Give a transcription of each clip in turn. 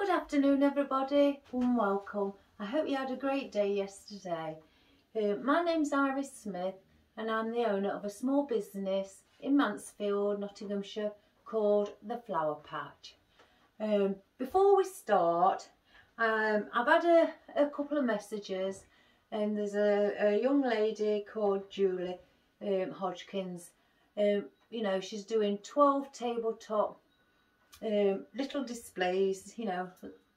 Good afternoon everybody and welcome. I hope you had a great day yesterday. My name's Iris Smith and I'm the owner of a small business in Mansfield, Nottinghamshire called The Flower Patch. Before we start, I've had a couple of messages, and there's a young lady called Julie Hodgkins. You know, she's doing 12 tabletop little displays, you know,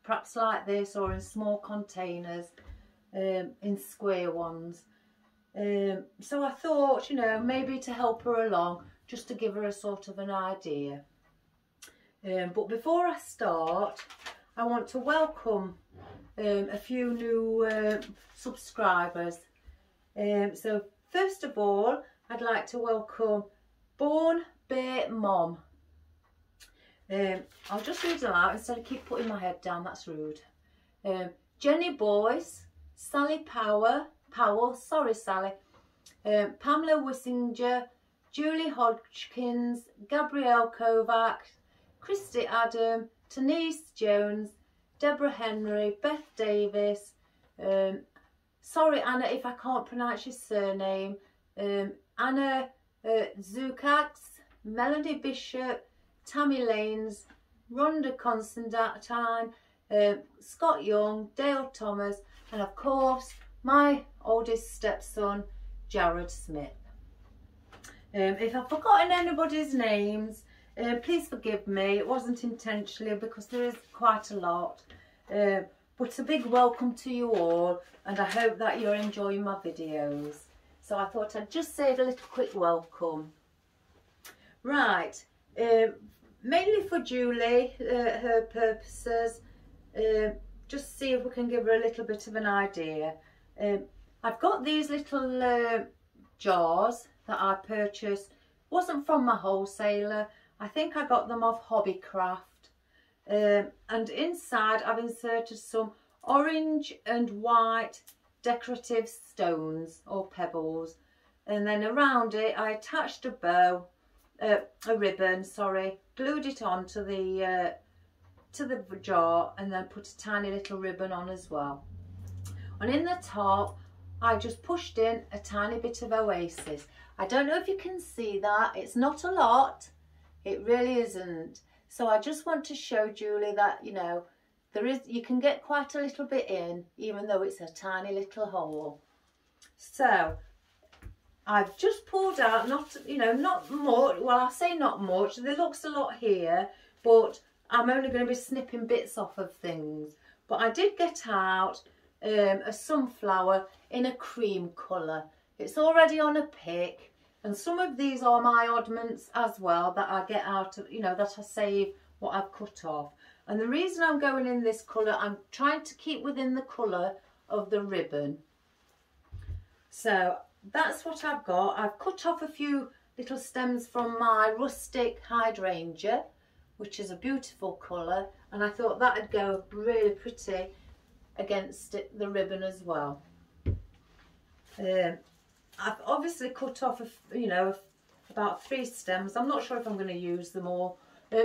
perhaps like this or in small containers, in square ones. So I thought, you know, maybe to help her along, just to give her a sort of an idea. But before I start, I want to welcome a few new subscribers. So first of all, I'd like to welcome Born Bear Mom. I'll just read them out instead of keep putting my head down, that's rude. Jenny Boyce, Sally Powell, sorry Sally, Pamela Wissinger, Julie Hodgkins, Gabrielle Kovac, Christy Adam, Tanise Jones, Deborah Henry, Beth Davis, sorry Anna if I can't pronounce your surname, Anna Zukax, Melanie Bishop, Tammy Lanes, Rhonda Constantine, Scott Young, Dale Thomas, and of course my oldest stepson Jared Smith. If I've forgotten anybody's names, please forgive me. It wasn't intentionally because there is quite a lot, but a big welcome to you all, and I hope that you're enjoying my videos. So I thought I'd just say a little quick welcome. Right, mainly for Julie, her purposes, just see if we can give her a little bit of an idea. I've got these little jars that I purchased, wasn't from my wholesaler, I think I got them off Hobbycraft, and inside I've inserted some orange and white decorative stones or pebbles, and then around it I attached a bow, a ribbon, sorry, glued it on to the jar, and then put a tiny little ribbon on as well. And in the top I just pushed in a tiny bit of Oasis. I don't know if you can see that, it's not a lot, it really isn't. So I just want to show Julie that, you know, you can get quite a little bit in, even though it's a tiny little hole. So I've just pulled out, not much, well I say not much, there looks a lot here, but I'm only going to be snipping bits off of things. But I did get out a sunflower in a cream colour. It's already on a pick, and some of these are my oddments as well that I get out of, you know, that I save what I've cut off. And the reason I'm going in this colour, I'm trying to keep within the colour of the ribbon. So that's what I've got. I've cut off a few little stems from my rustic hydrangea, which is a beautiful colour, and I thought that'd go really pretty against the ribbon as well. I've obviously cut off, about 3 stems. I'm not sure if I'm going to use them all.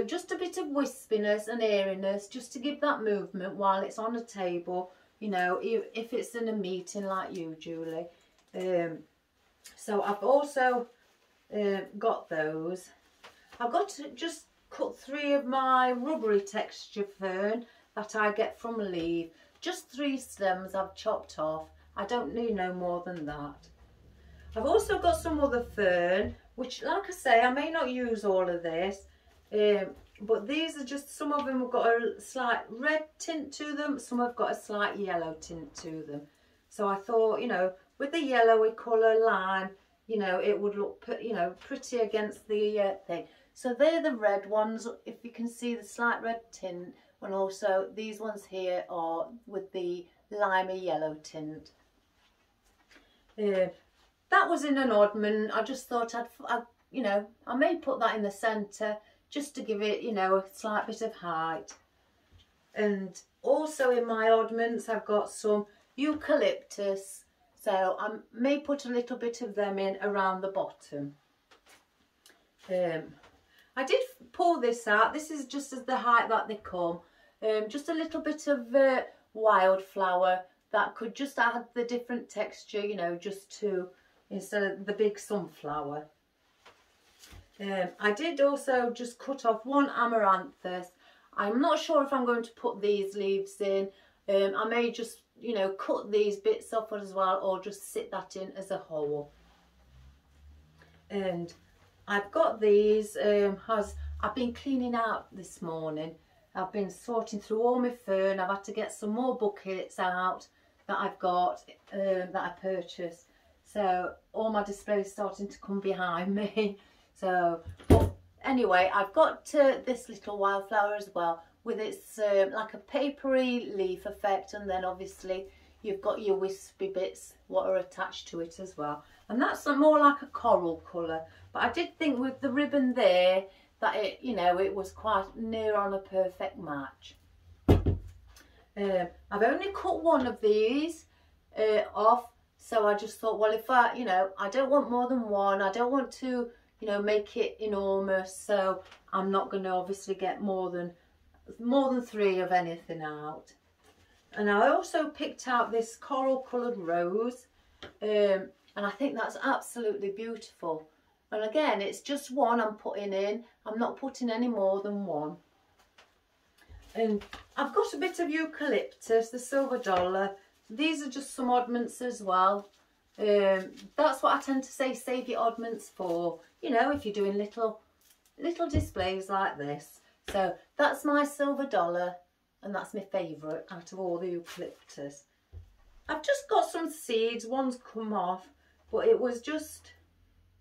Just a bit of wispiness and airiness, just to give that movement while it's on a table, you know, if it's in a meeting like you, Julie. So I've also got those. I've got to just cut 3 of my rubbery texture fern that I get from Leave. Just 3 stems I've chopped off. I don't need no more than that. I've also got some other fern, which, like I say, I may not use all of this. But these are just, some of them have got a slight red tint to them, some have got a slight yellow tint to them. So I thought, you know, with the yellowy colour line, you know, it would look, you know, pretty against the thing. So they're the red ones, if you can see the slight red tint, and also these ones here are with the limey yellow tint. That was in an oddman. I just thought you know, I may put that in the centre just to give it, you know, a slight bit of height. And also in my oddments I've got some eucalyptus, so I may put a little bit of them in around the bottom. I did pull this out. This is just as the height that they come. just a little bit of wildflower that could just add the different texture, you know, just to, instead of the big sunflower. I did also just cut off one amaranthus. I'm not sure if I'm going to put these leaves in. I may just, you know, cut these bits off as well, or just sit that in as a whole. And I've got these, as I've been cleaning out this morning. I've been sorting through all my fern. I've had to get some more buckets out that I've got, that I purchased. So all my displays starting to come behind me. So, but anyway, I've got this little wildflower as well, with its like a papery leaf effect, and then obviously you've got your wispy bits what are attached to it as well. And that's more like a coral colour. But I did think with the ribbon there that it, you know, it was quite near on a perfect match. I've only cut one of these off, so I just thought, well, if I, you know, I don't want more than one. I don't want to, you know, make it enormous, so I'm not going to obviously get more than 3 of anything out. And I also picked out this coral coloured rose, and I think that's absolutely beautiful. And again, it's just one I'm putting in. I'm not putting any more than one. And I've got a bit of eucalyptus, the silver dollar. These are just some oddments as well. That's what I tend to say, save your oddments for, you know, if you're doing little displays like this. So that's my silver dollar, and that's my favourite out of all the eucalyptus. I've just got some seeds, one's come off, but it was just,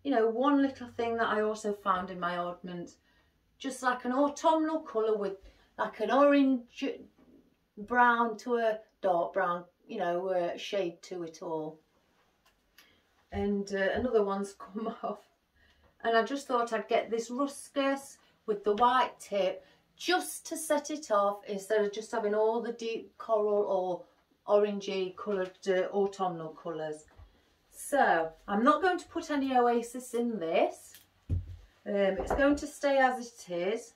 you know, one little thing that I also found in my oddments. Just like an autumnal colour with like an orange brown to a dark brown, you know, shade to it all. And another one's come off. And I just thought I'd get this ruscus with the white tip just to set it off, instead of just having all the deep coral or orangey coloured autumnal colours. So I'm not going to put any Oasis in this. It's going to stay as it is.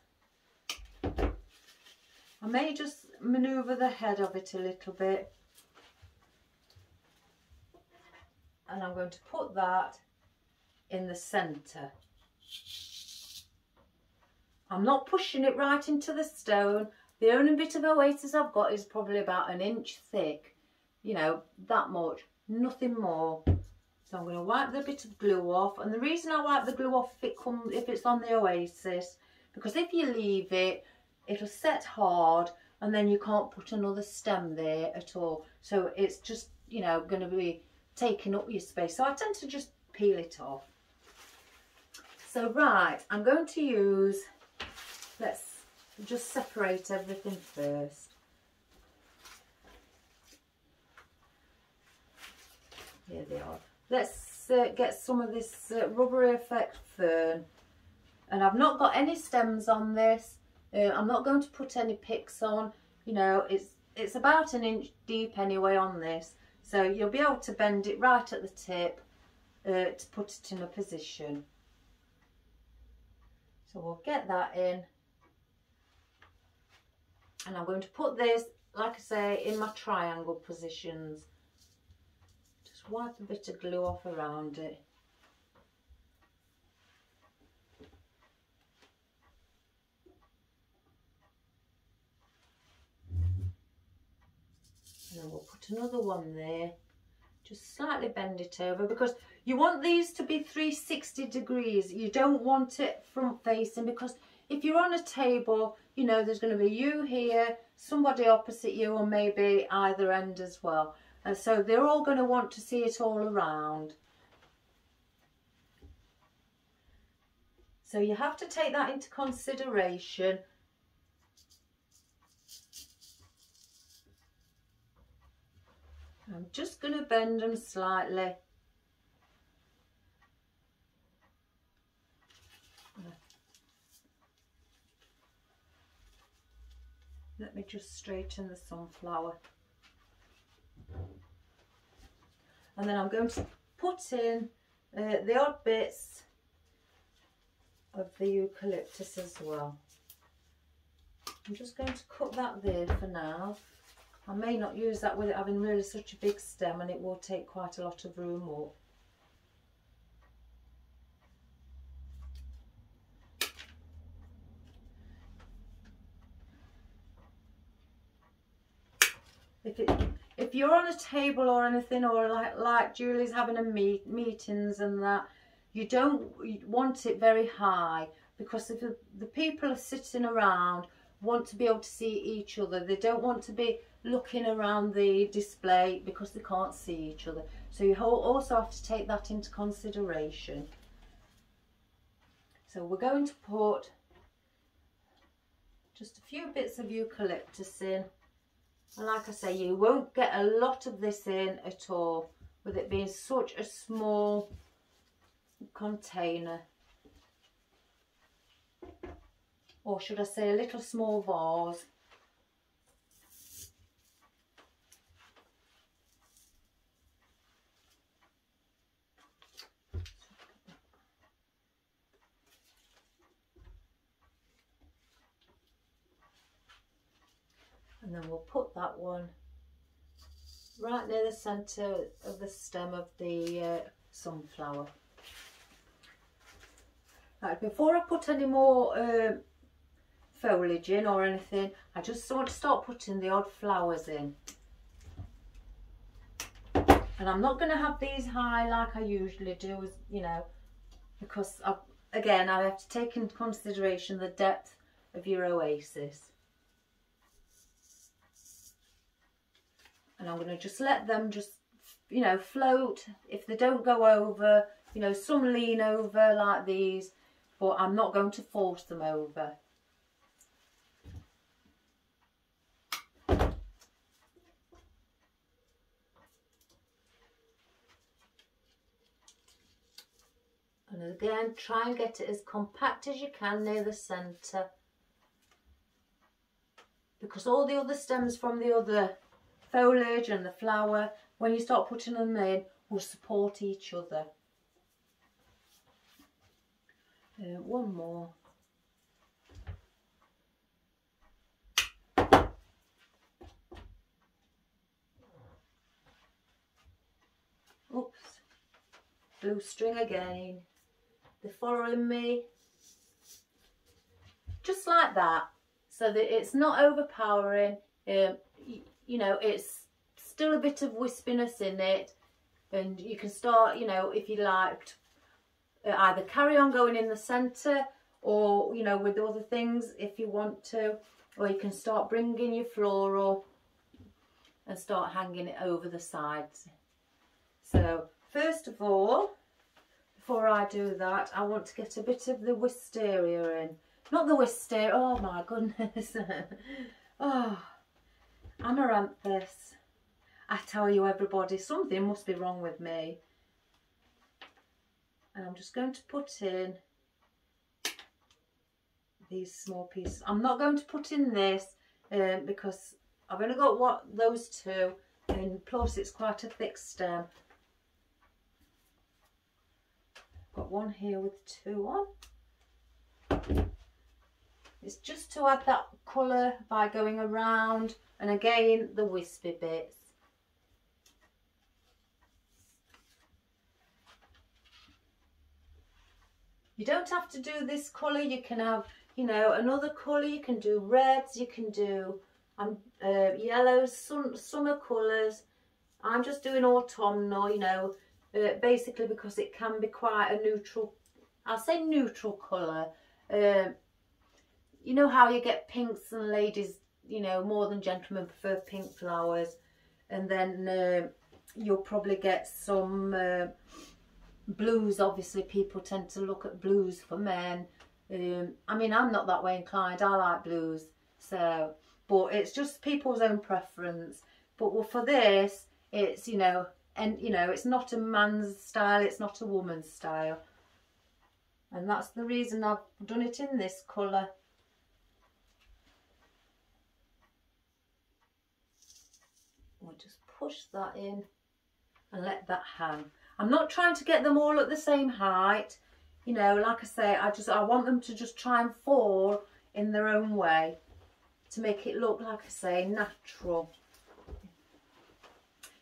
I may just manoeuvre the head of it a little bit. And I'm going to put that in the centre. I'm not pushing it right into the stone. The only bit of Oasis I've got is probably about 1 inch thick. You know, that much, nothing more. So I'm going to wipe the bit of glue off. And the reason I wipe the glue off if it's on the Oasis, because if you leave it, it'll set hard and then you can't put another stem there at all. So it's just, you know, going to be taking up your space. So I tend to just peel it off. So right, I'm going to use, let's just separate everything first. Here they are. Let's get some of this rubbery effect fern. And I've not got any stems on this. I'm not going to put any picks on. You know, it's about 1 inch deep anyway on this. So you'll be able to bend it right at the tip to put it in a position. So we'll get that in. And I'm going to put this, like I say, in my triangle positions. Just wipe a bit of glue off around it. And then we'll put another one there. Just slightly bend it over, because you want these to be 360 degrees. You don't want it front facing, because if you're on a table, you know, there's going to be you here, somebody opposite you, or maybe either end as well. And so they're all going to want to see it all around. So you have to take that into consideration. I'm just going to bend them slightly. Let me just straighten the sunflower. And then I'm going to put in the odd bits of the eucalyptus as well. I'm just going to cut that there for now. I may not use that with it having really such a big stem, and it will take quite a lot of room up. If you're on a table or anything, or like Julie's having a meetings and that, you don't want it very high, because if the people are sitting around want to be able to see each other. They don't want to be looking around the display because they can't see each other. So you also have to take that into consideration. So we're going to put just a few bits of eucalyptus in. And like I say, you won't get a lot of this in at all, with it being such a small container. Or should I say a little small vase. And then we'll put that one right near the centre of the stem of the sunflower. Right, before I put any more foliage in or anything, I just want to start putting the odd flowers in. And I'm not going to have these high like I usually do, you know, because again I have to take into consideration the depth of your oasis. And I'm going to just let them just, you know, float. If they don't go over, you know, some lean over like these, but I'm not going to force them over. And again, try and get it as compact as you can near the centre, because all the other stems from the other foliage and the flower, when you start putting them in, will support each other. One more. Oops, blue string again. They're following me, just like that, so that it's not overpowering. You know, it's still a bit of wispiness in it, and you can start, you know, if you liked, either carry on going in the centre, or, you know, with other things if you want to, or you can start bringing your floral and start hanging it over the sides. So first of all, before I do that, I want to get a bit of the wisteria in. Not the wisteria, oh my goodness. Oh, amaranthus. I tell you everybody, something must be wrong with me. And I'm just going to put in these small pieces. I'm not going to put in this because I've only got those two, and plus it's quite a thick stem. Got one here with two on. It's just to add that colour by going around, and again the wispy bits. You don't have to do this colour, you can have, you know, another colour, you can do reds, you can do yellows, summer colours. I'm just doing autumnal, you know, basically because it can be quite a neutral, I'll say neutral colour. You know how you get pinks, and ladies, you know, more than gentlemen prefer pink flowers, and then you'll probably get some blues. Obviously people tend to look at blues for men. I mean, I'm not that way inclined, I like blues, so, but it's just people's own preference. But for this, it's, you know, and you know, it's not a man's style, it's not a woman's style, and that's the reason I've done it in this colour. We'll just push that in and let that hang. I'm not trying to get them all at the same height, you know, like I say, I want them to just try and fall in their own way. to make it look, like I say, natural.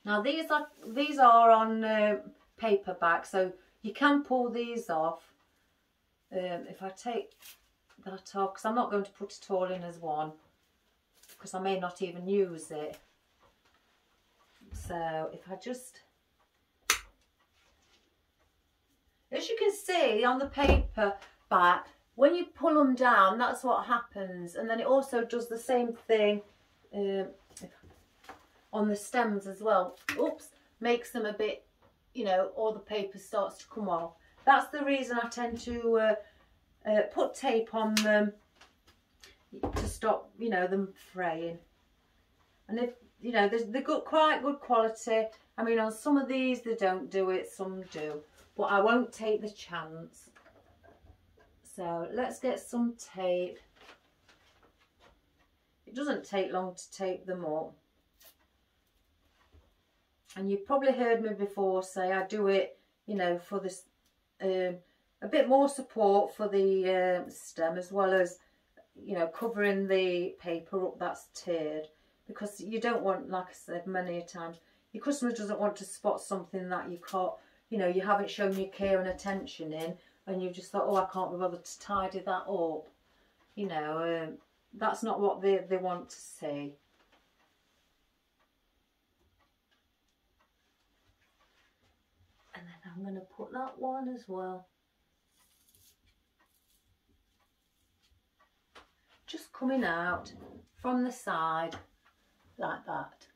Now these are on paperback, so you can pull these off. If I take that off, because I'm not going to put it all in as one, because I may not even use it. So if I just, as you can see on the paper back, when you pull them down, that's what happens. And then it also does the same thing on the stems as well. Oops, makes them a bit, you know, all the paper starts to come off. That's the reason I tend to put tape on them to stop, you know, them fraying. And if, you know, they're quite good quality. I mean, on some of these they don't do it, some do. But I won't take the chance. So let's get some tape. It doesn't take long to tape them up. And you've probably heard me before say I do it, you know, for this a bit more support for the stem, as well as, you know, covering the paper up that's teared, because you don't want, like I said many times, your customer doesn't want to spot something that you can't, you know, you haven't shown your care and attention in, and you've just thought, oh, I can't be bothered to tidy that up. You know, that's not what they want to see. And then I'm going to put that one as well. Just coming out from the side like that.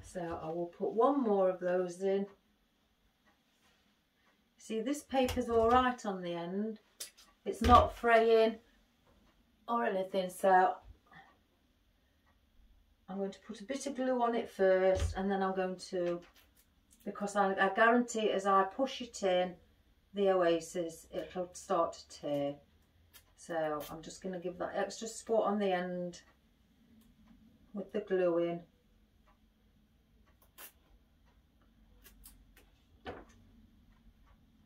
So I will put one more of those in. See, this paper's all right on the end. It's not fraying or anything, so I'm going to put a bit of glue on it first, and then I'm going to, because I guarantee as I push it in, the Oasis, it'll start to tear. So I'm just going to give that extra support on the end with the glue in.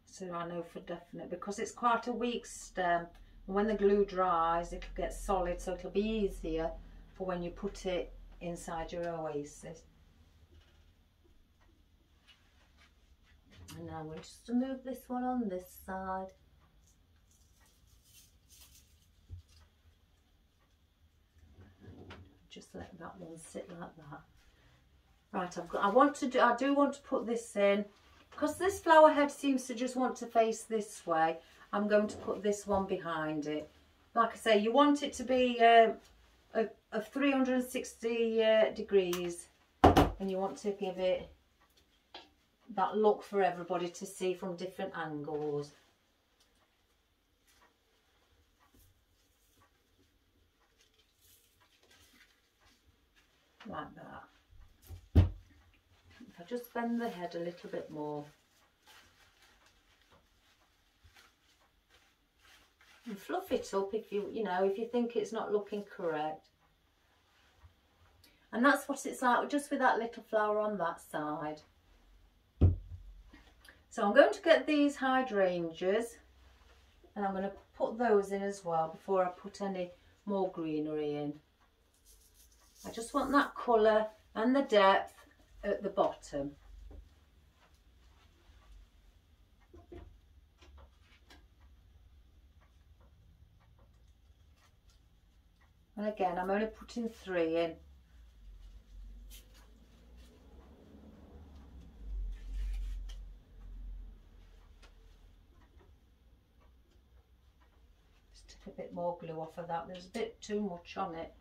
So I know for definite, because it's quite a weak stem, and when the glue dries it'll get solid, so it'll be easier for when you put it inside your Oasis. And now I'm going to move this one on this side. Just let that one sit like that. Right, I do want to put this in, because this flower head seems to just want to face this way. I'm going to put this one behind it. Like I say, you want it to be of 360 degrees, and you want to give it that look for everybody to see from different angles. Like that. If I just bend the head a little bit more. And fluff it up if you know, if you think it's not looking correct. And that's what it's like just with that little flower on that side. So I'm going to get these hydrangeas, and I'm going to put those in as well before I put any more greenery in. I just want that colour and the depth at the bottom. And again, I'm only putting 3 in. Just take a bit more glue off of that. There's a bit too much on it.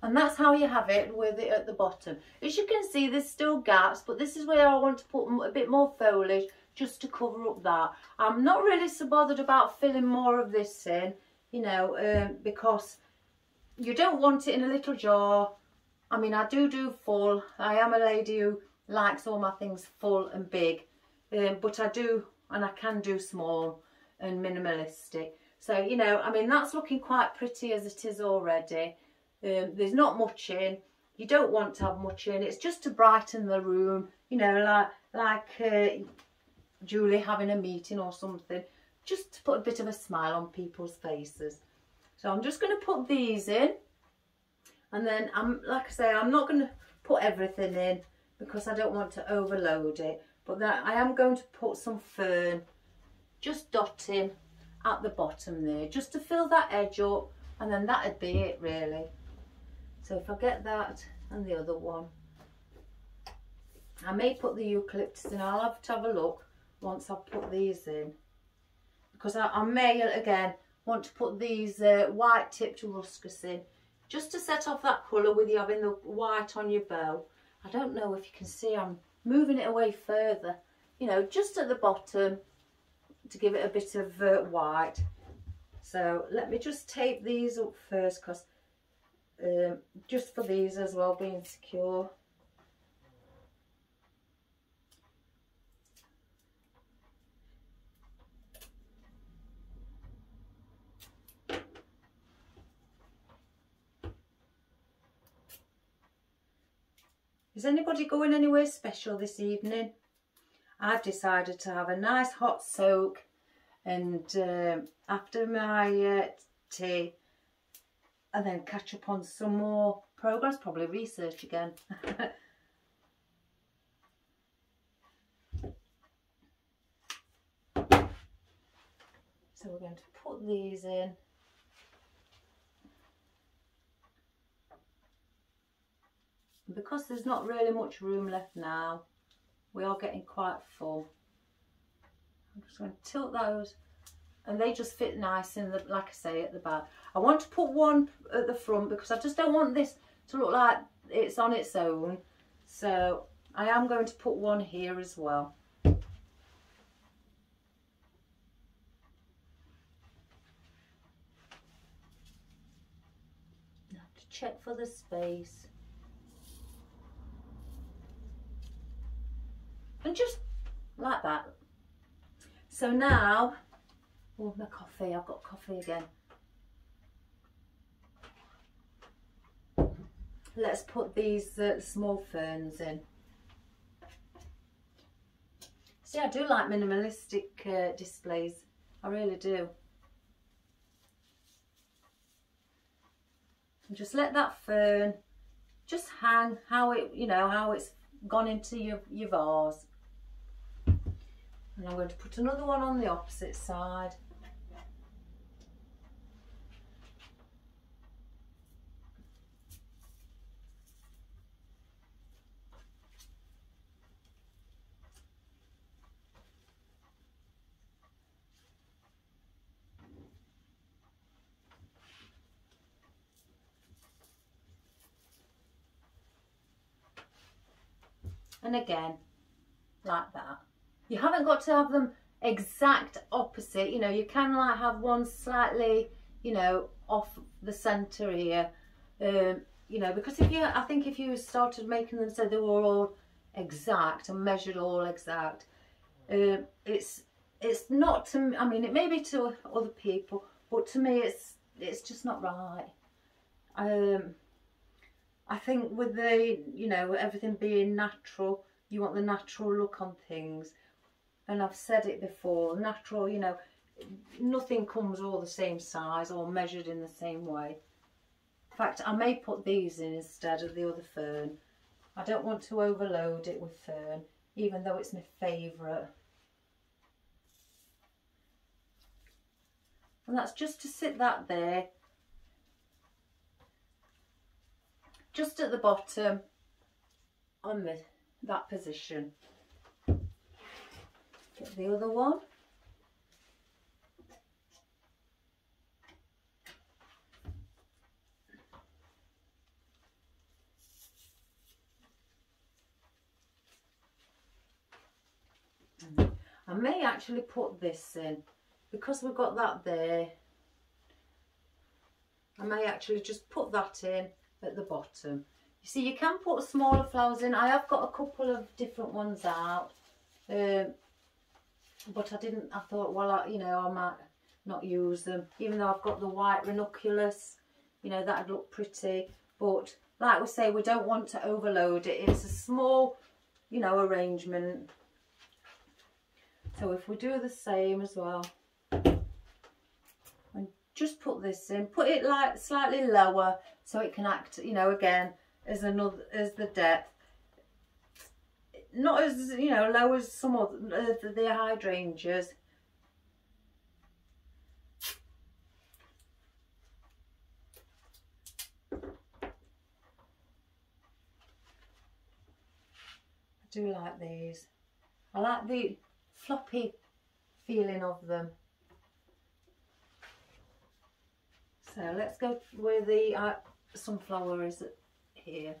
And that's how you have it with it at the bottom. As you can see, there's still gaps, but this is where I want to put a bit more foliage just to cover up that. I'm not really so bothered about filling more of this in, you know, because you don't want it in a little jar. I mean, I do full. I am a lady who likes all my things full and big, but I do, and I can do small and minimalistic. So, you know, I mean, that's looking quite pretty as it is already. There's not much in. You don't want to have much in. It's just to brighten the room, you know, like Julie having a meeting or something, just to put a bit of a smile on people's faces. So I'm just going to put these in, and then like I say, I'm not going to put everything in because I don't want to overload it, but that I am going to put some fern just dotting at the bottom there, just to fill that edge up, and then that'd be it really. So if I get that and the other one, I may put the eucalyptus in. I'll have to have a look once I've put these in, because I may again want to put these white tipped ruscus in, just to set off that colour with you having the white on your bow. I don't know if you can see, I'm moving it away further, you know, just at the bottom to give it a bit of white. So let me just tape these up first, because just for these as well being secure. Is anybody going anywhere special this evening? I've decided to have a nice hot soak, and after my tea, and then catch up on some more programmes, probably research again. So we're going to put these in. Because there's not really much room left now, we are getting quite full. I'm just going to tilt those, and they just fit nice in the, like I say, at the back. I want to put one at the front because I just don't want this to look like it's on its own. So I am going to put one here as well. I have to check for the space. And just like that. So now, oh, my coffee, I've got coffee again. Let's put these small ferns in. See, I do like minimalistic displays. I really do. And just let that fern just hang how it, you know, how it's gone into your vase. And I'm going to put another one on the opposite side. And again, like that. You haven't got to have them exact opposite, you know, you can like have one slightly, you know, off the centre here, you know, because if you, I think if you started making them so they were all exact and measured all exact, it's not to, I mean, it may be to other people, but to me it's just not right. I think with the, you know, everything being natural, you want the natural look on things. And I've said it before, natural, you know, nothing comes all the same size or measured in the same way. In fact, I may put these in instead of the other fern. I don't want to overload it with fern, even though it's my favourite. And that's just to sit that there, just at the bottom on that position. Get the other one. I may actually put this in, because we've got that there. I may actually just put that in at the bottom. You see, you can put smaller flowers in. I have got a couple of different ones out, but I thought, well, you know, I might not use them, even though I've got the white ranunculus, you know, that'd look pretty. But like we say, we don't want to overload it. It's a small, you know, arrangement. So if we do the same as well, and just put this in, put it like slightly lower so it can act, you know, again as the depth. Not as, you know, low as some of the hydrangeas. I do like these. I like the floppy feeling of them. So let's go where the sunflower is here.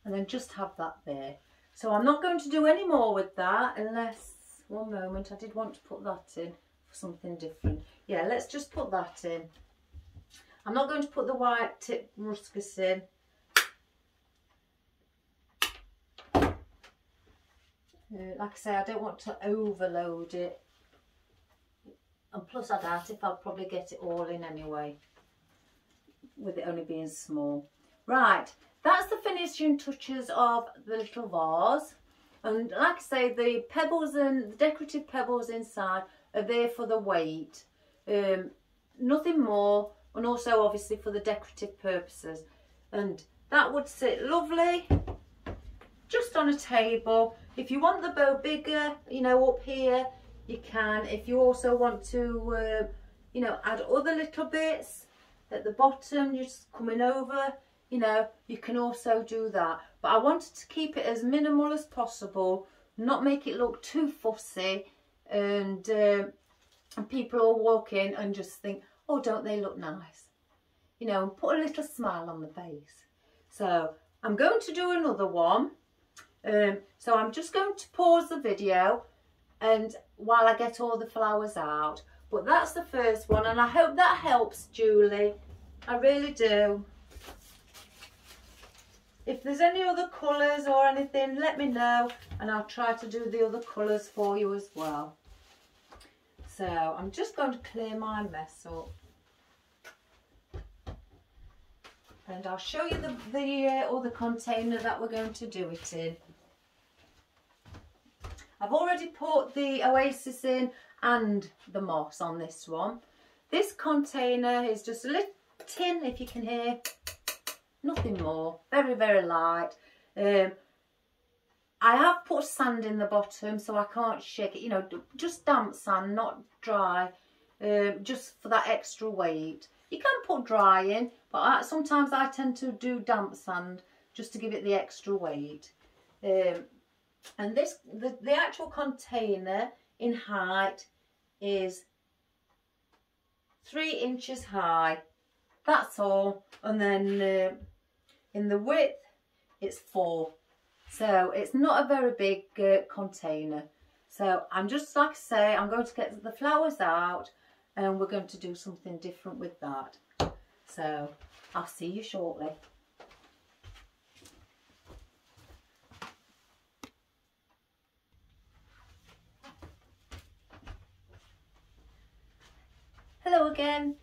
And then just have that there. So I'm not going to do any more with that unless, one moment, I did want to put that in for something different. Yeah, let's just put that in. I'm not going to put the white tip ruscus in. Like I say, I don't want to overload it. And plus I doubt if I'll probably get it all in anyway, with it only being small. Right. That's the finishing touches of the little vase. And like I say, the pebbles and the decorative pebbles inside are there for the weight. Nothing more. And also obviously for the decorative purposes. And that would sit lovely just on a table. If you want the bow bigger, you know, up here, you can. If you also want to, you know, add other little bits at the bottom, just coming over, you know, you can also do that. But I wanted to keep it as minimal as possible, not make it look too fussy, and people all walk in and just think, oh, don't they look nice? You know, and put a little smile on the face. So I'm going to do another one. So I'm just going to pause the video and while I get all the flowers out. But that's the first one, and I hope that helps, Julie. I really do. If there's any other colours or anything, let me know and I'll try to do the other colours for you as well. So I'm just going to clear my mess up. And I'll show you the other container that we're going to do it in. I've already put the Oasis in and the moss on this one. This container is just a little tin, if you can hear. Nothing more. Very, very light. I have put sand in the bottom so I can't shake it. You know, just damp sand, not dry. Just for that extra weight. You can put dry in, but sometimes I tend to do damp sand just to give it the extra weight. And this, the actual container in height is 3 inches high. That's all. And then in the width, it's 4. So it's not a very big container. So I'm just, like I say, I'm going to get the flowers out and we're going to do something different with that. So I'll see you shortly. Hello again.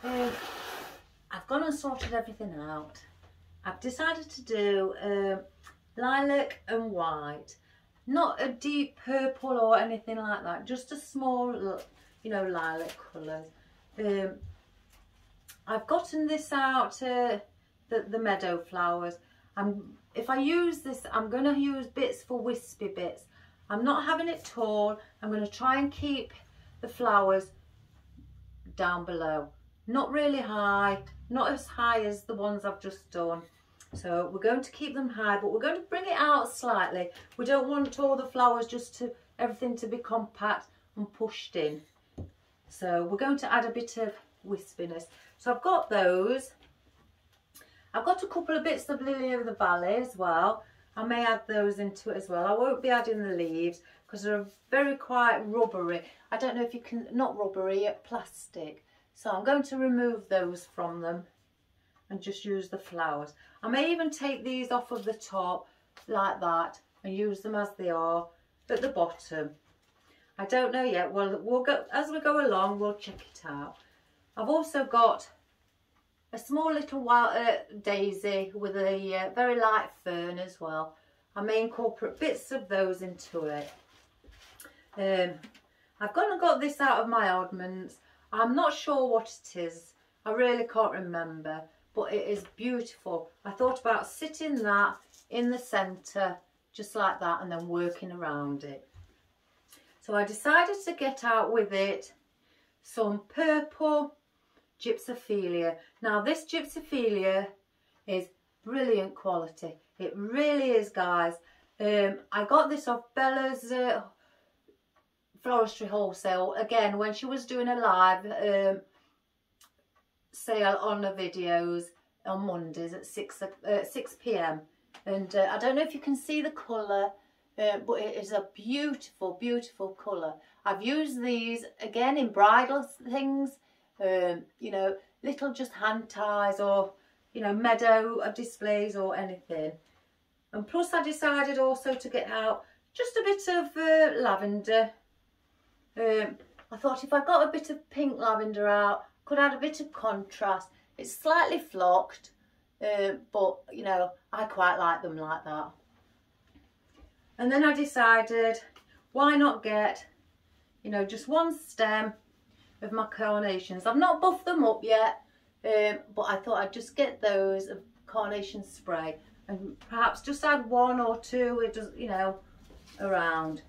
I've gone and sorted everything out. I've decided to do lilac and white. Not a deep purple or anything like that. Just a small, you know, lilac colour. I've gotten this out, the meadow flowers. If I use this, I'm going to use bits for wispy bits. I'm not having it tall. I'm going to try and keep the flowers down below. Not really high, not as high as the ones I've just done. So we're going to keep them high, but we're going to bring it out slightly. We don't want all the flowers everything to be compact and pushed in. So we're going to add a bit of wispiness. So I've got those. I've got a couple of bits of Lily of the Valley as well. I may add those into it as well. I won't be adding the leaves because they're very quite rubbery. I don't know if you can, not rubbery, plastic. So I'm going to remove those from them and just use the flowers. I may even take these off of the top like that and use them as they are at the bottom. I don't know yet. Well, we'll go as we go along, we'll check it out. I've also got a small little wild daisy with a very light fern as well. I may incorporate bits of those into it. I've gone and got this out of my oddments. I'm not sure what it is. I really can't remember, but it is beautiful. I thought about sitting that in the centre, just like that, and then working around it. So I decided to get out with it some purple Gypsophilia. Now this Gypsophilia is brilliant quality. It really is, guys. I got this off Bella's Floristry Wholesale, again, when she was doing a live sale on the videos on Mondays at 6 p.m. And I don't know if you can see the colour, but it is a beautiful, beautiful colour. I've used these again in bridal things, you know, little just hand ties, or, you know, meadow displays or anything. And plus I decided also to get out just a bit of lavender. I thought if I got a bit of pink lavender out, could add a bit of contrast. It's slightly flocked, but, you know, I quite like them like that. And then I decided, why not get, you know, just one stem of my carnations. I've not buffed them up yet, but I thought I'd just get those of carnation spray and perhaps just add one or two, it does, you know, around.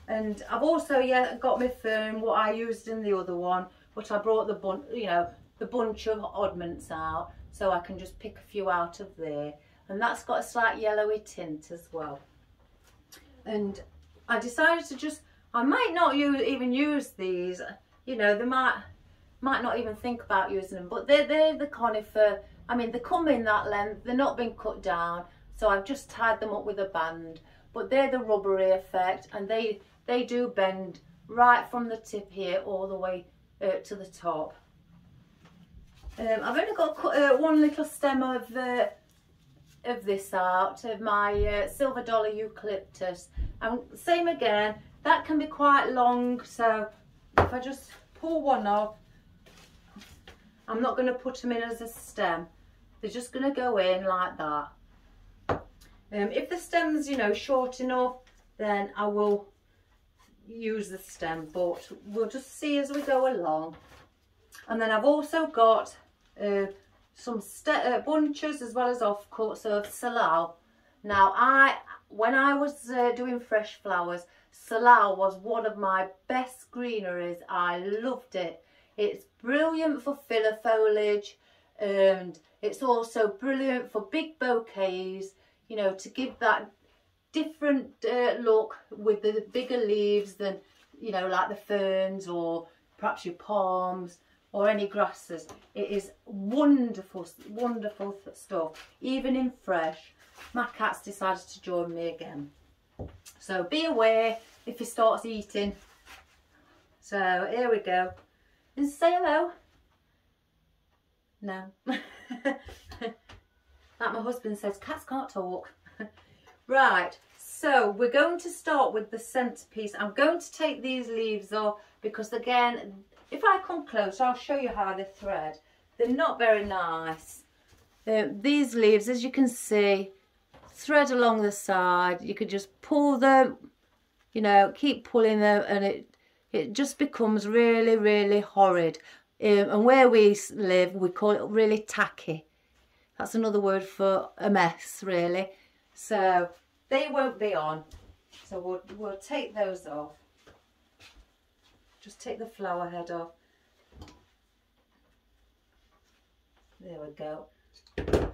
And I've also got my fern, what I used in the other one, but I brought the the bunch of oddments out, so I can just pick a few out of there. And that's got a slight yellowy tint as well. And I decided to just, I might not even use these, you know, they might not even think about using them, but they're the conifer. I mean, they come in that length, they're not been cut down, so I've just tied them up with a band. But they're the rubbery effect, and they do bend right from the tip here all the way to the top. I've only got one little stem of this out, of my Silver Dollar Eucalyptus. And same again, that can be quite long, so if I just pull one off, I'm not going to put them in as a stem. They're just going to go in like that. If the stem's, you know, short enough, then I will use the stem, but we'll just see as we go along. And then I've also got some bunches as well as offcuts of Salal. Now, when I was doing fresh flowers, Salal was one of my best greeneries. I loved it. It's brilliant for filler foliage, and it's also brilliant for big bouquets, you know, to give that different look with the bigger leaves than, you know, like the ferns or perhaps your palms or any grasses. It is wonderful, wonderful stuff, even in fresh. My cat's decided to join me again, so be aware if he starts eating. So here we go, and say hello. No. Like my husband says, cats can't talk. Right, so we're going to start with the centerpiece. I'm going to take these leaves off because, again, if I come close, I'll show you how they thread. They're not very nice. These leaves, as you can see, thread along the side. You could just pull them, you know, keep pulling them, and it just becomes really, really horrid. And where we live, we call it really tacky. That's another word for a mess, really. So they won't be on. So we'll take those off. Just take the flower head off. There we go.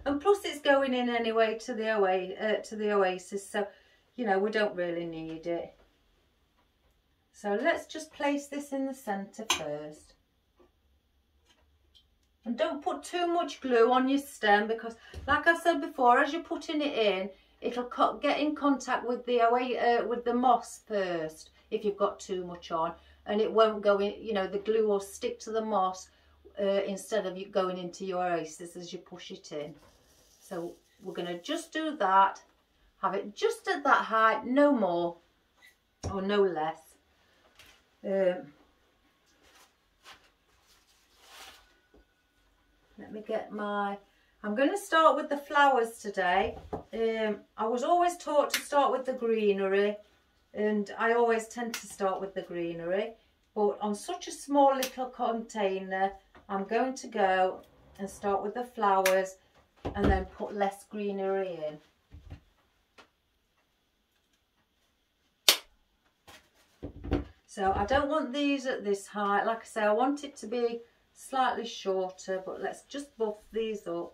And plus it's going in anyway to the oasis, so, you know, we don't really need it. So let's just place this in the centre first. And don't put too much glue on your stem, because, like I've said before, as you're putting it in, it'll get in contact with the moss first if you've got too much on, and it won't go in, you know, the glue will stick to the moss instead of you going into your oasis as you push it in. So we're going to just do that, have it just at that height, no more or no less. Let me get my... I'm going to start with the flowers today. I was always taught to start with the greenery, and I always tend to start with the greenery. But on such a small little container, I'm going to go and start with the flowers and then put less greenery in. So I don't want these at this height. Like I say, I want it to be slightly shorter, but let's just buff these up.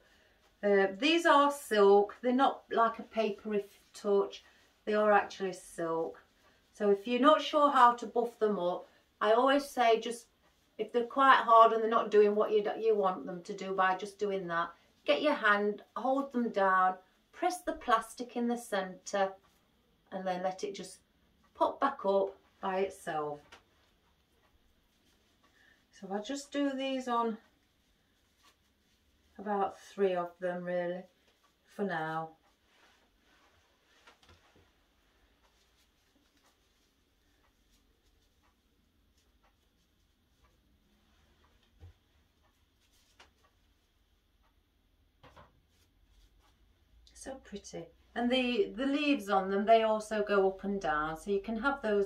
These are silk. They're not like a papery touch. They are actually silk. So if you're not sure how to buff them up, I always say just, if they're quite hard and they're not doing what you want them to do by just doing that, get your hand, hold them down, press the plastic in the centre, and then let it just pop back up by itself. So I just do these on about 3 of them really for now. So pretty. And the leaves on them, they also go up and down, so you can have those,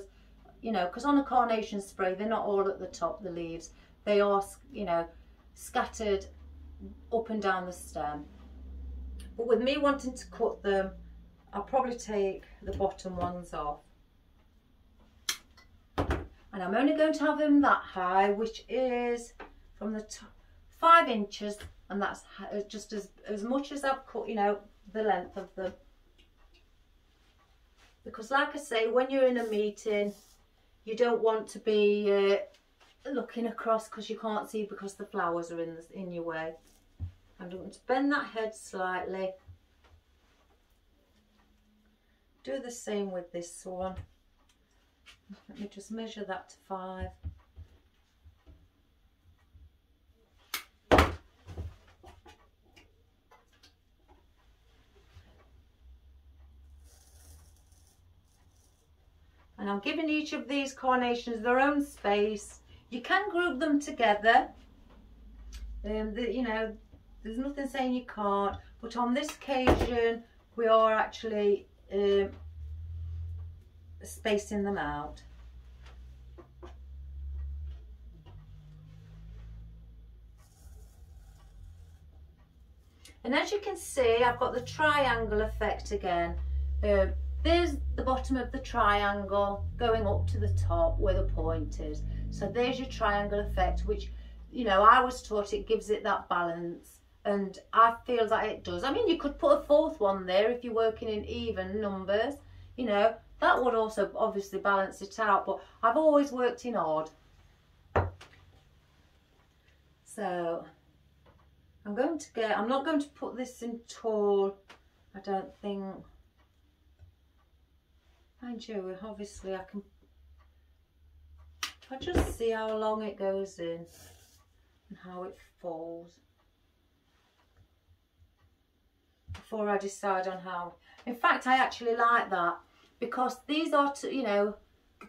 you know, because on a carnation spray they're not all at the top, the leaves, they are, you know, scattered up and down the stem. But with me wanting to cut them, I'll probably take the bottom ones off, and I'm only going to have them that high, which is from the top 5 inches, and that's just as much as I've cut, you know, the length of them. Because like I say, when you're in a meeting, you don't want to be looking across because you can't see, because the flowers are in your way. I'm going to bend that head slightly. Do the same with this one. Let me just measure that to 5. And I'm giving each of these carnations their own space. You can group them together. You know, there's nothing saying you can't, but on this occasion we are actually spacing them out. And as you can see, I've got the triangle effect again. There's the bottom of the triangle going up to the top where the point is. So there's your triangle effect, which, you know, I was taught it gives it that balance, and I feel that it does. I mean, you could put a 4th one there if you're working in even numbers, you know, that would also obviously balance it out, but I've always worked in odd. So I'm not going to put this in tall, I don't think. Mind you, obviously I can, if I just see how long it goes in and how it falls before I decide on how. In fact, I actually like that, because these are, you know,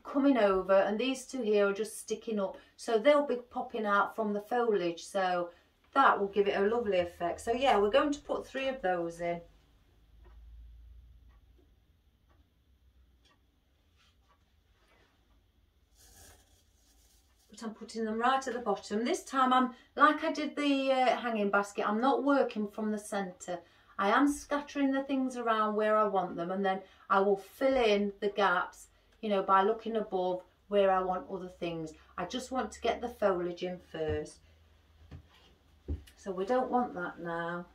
coming over, and these 2 here are just sticking up, so they'll be popping out from the foliage, so that will give it a lovely effect. So yeah, we're going to put 3 of those in. But I'm putting them right at the bottom. This time I'm, like I did the hanging basket, I'm not working from the centre. I am scattering the things around where I want them, and then I will fill in the gaps, you know, by looking above where I want other things. I just want to get the foliage in first. So we don't want that now.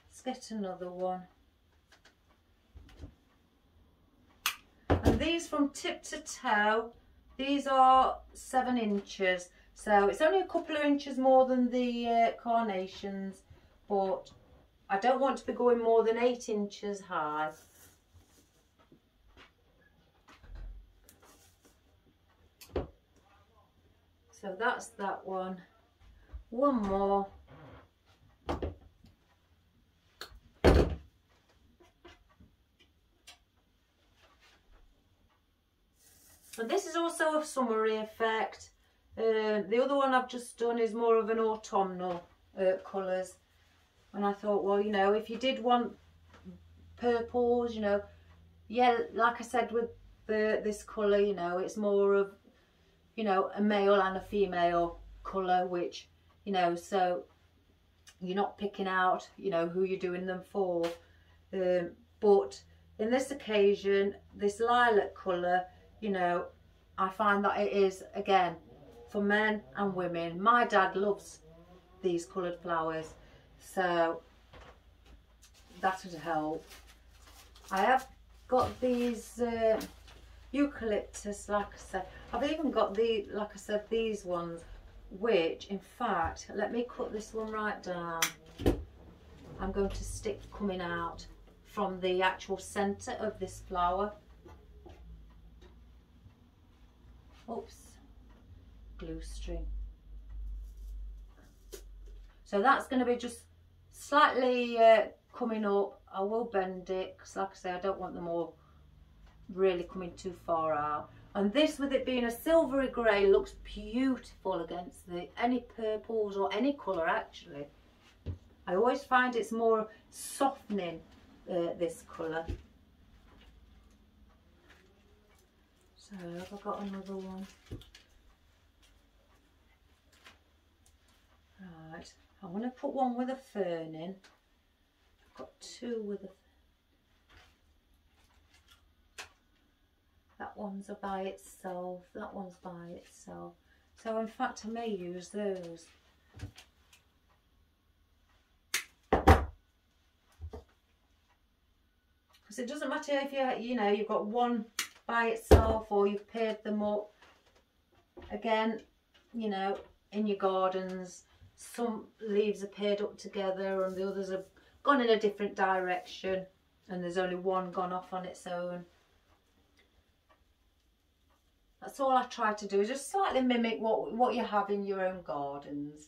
Let's get another one. And these from tip to toe, these are 7 inches. So it's only a couple of inches more than the carnations, but I don't want to be going more than 8 inches high. So that's that one. One more. And this is also a summery effect. The other one I've just done is more of an autumnal colours. And I thought, well, you know, if you did want purples, you know, yeah, like I said with this colour, you know, it's more of, you know, a male and a female colour, which, you know, so you're not picking out, you know, who you're doing them for. But in this occasion, this lilac colour, you know, I find that it is, again, for men and women. My dad loves these coloured flowers, so that would help. I have got these eucalyptus, like I said. I've even got the, like I said, these ones, which in fact, let me cut this one right down. I'm going to stick coming out from the actual centre of this flower. Oops, glue string. So that's going to be just slightly coming up. I will bend it because, like I say, I don't want them all really coming too far out. And this, with it being a silvery grey, looks beautiful against any purples or any colour actually. I always find it's more softening, this colour. So have I got another one? Right, I want to put one with a fern in. I've got two with a, that one's by itself, that one's by itself. So in fact I may use those. Because it doesn't matter if you know, you've got one by itself or you've paired them up. Again, you know, in your gardens, some leaves are paired up together and the others have gone in a different direction, and there's only one gone off on its own. That's all I try to do, is just slightly mimic what you have in your own gardens.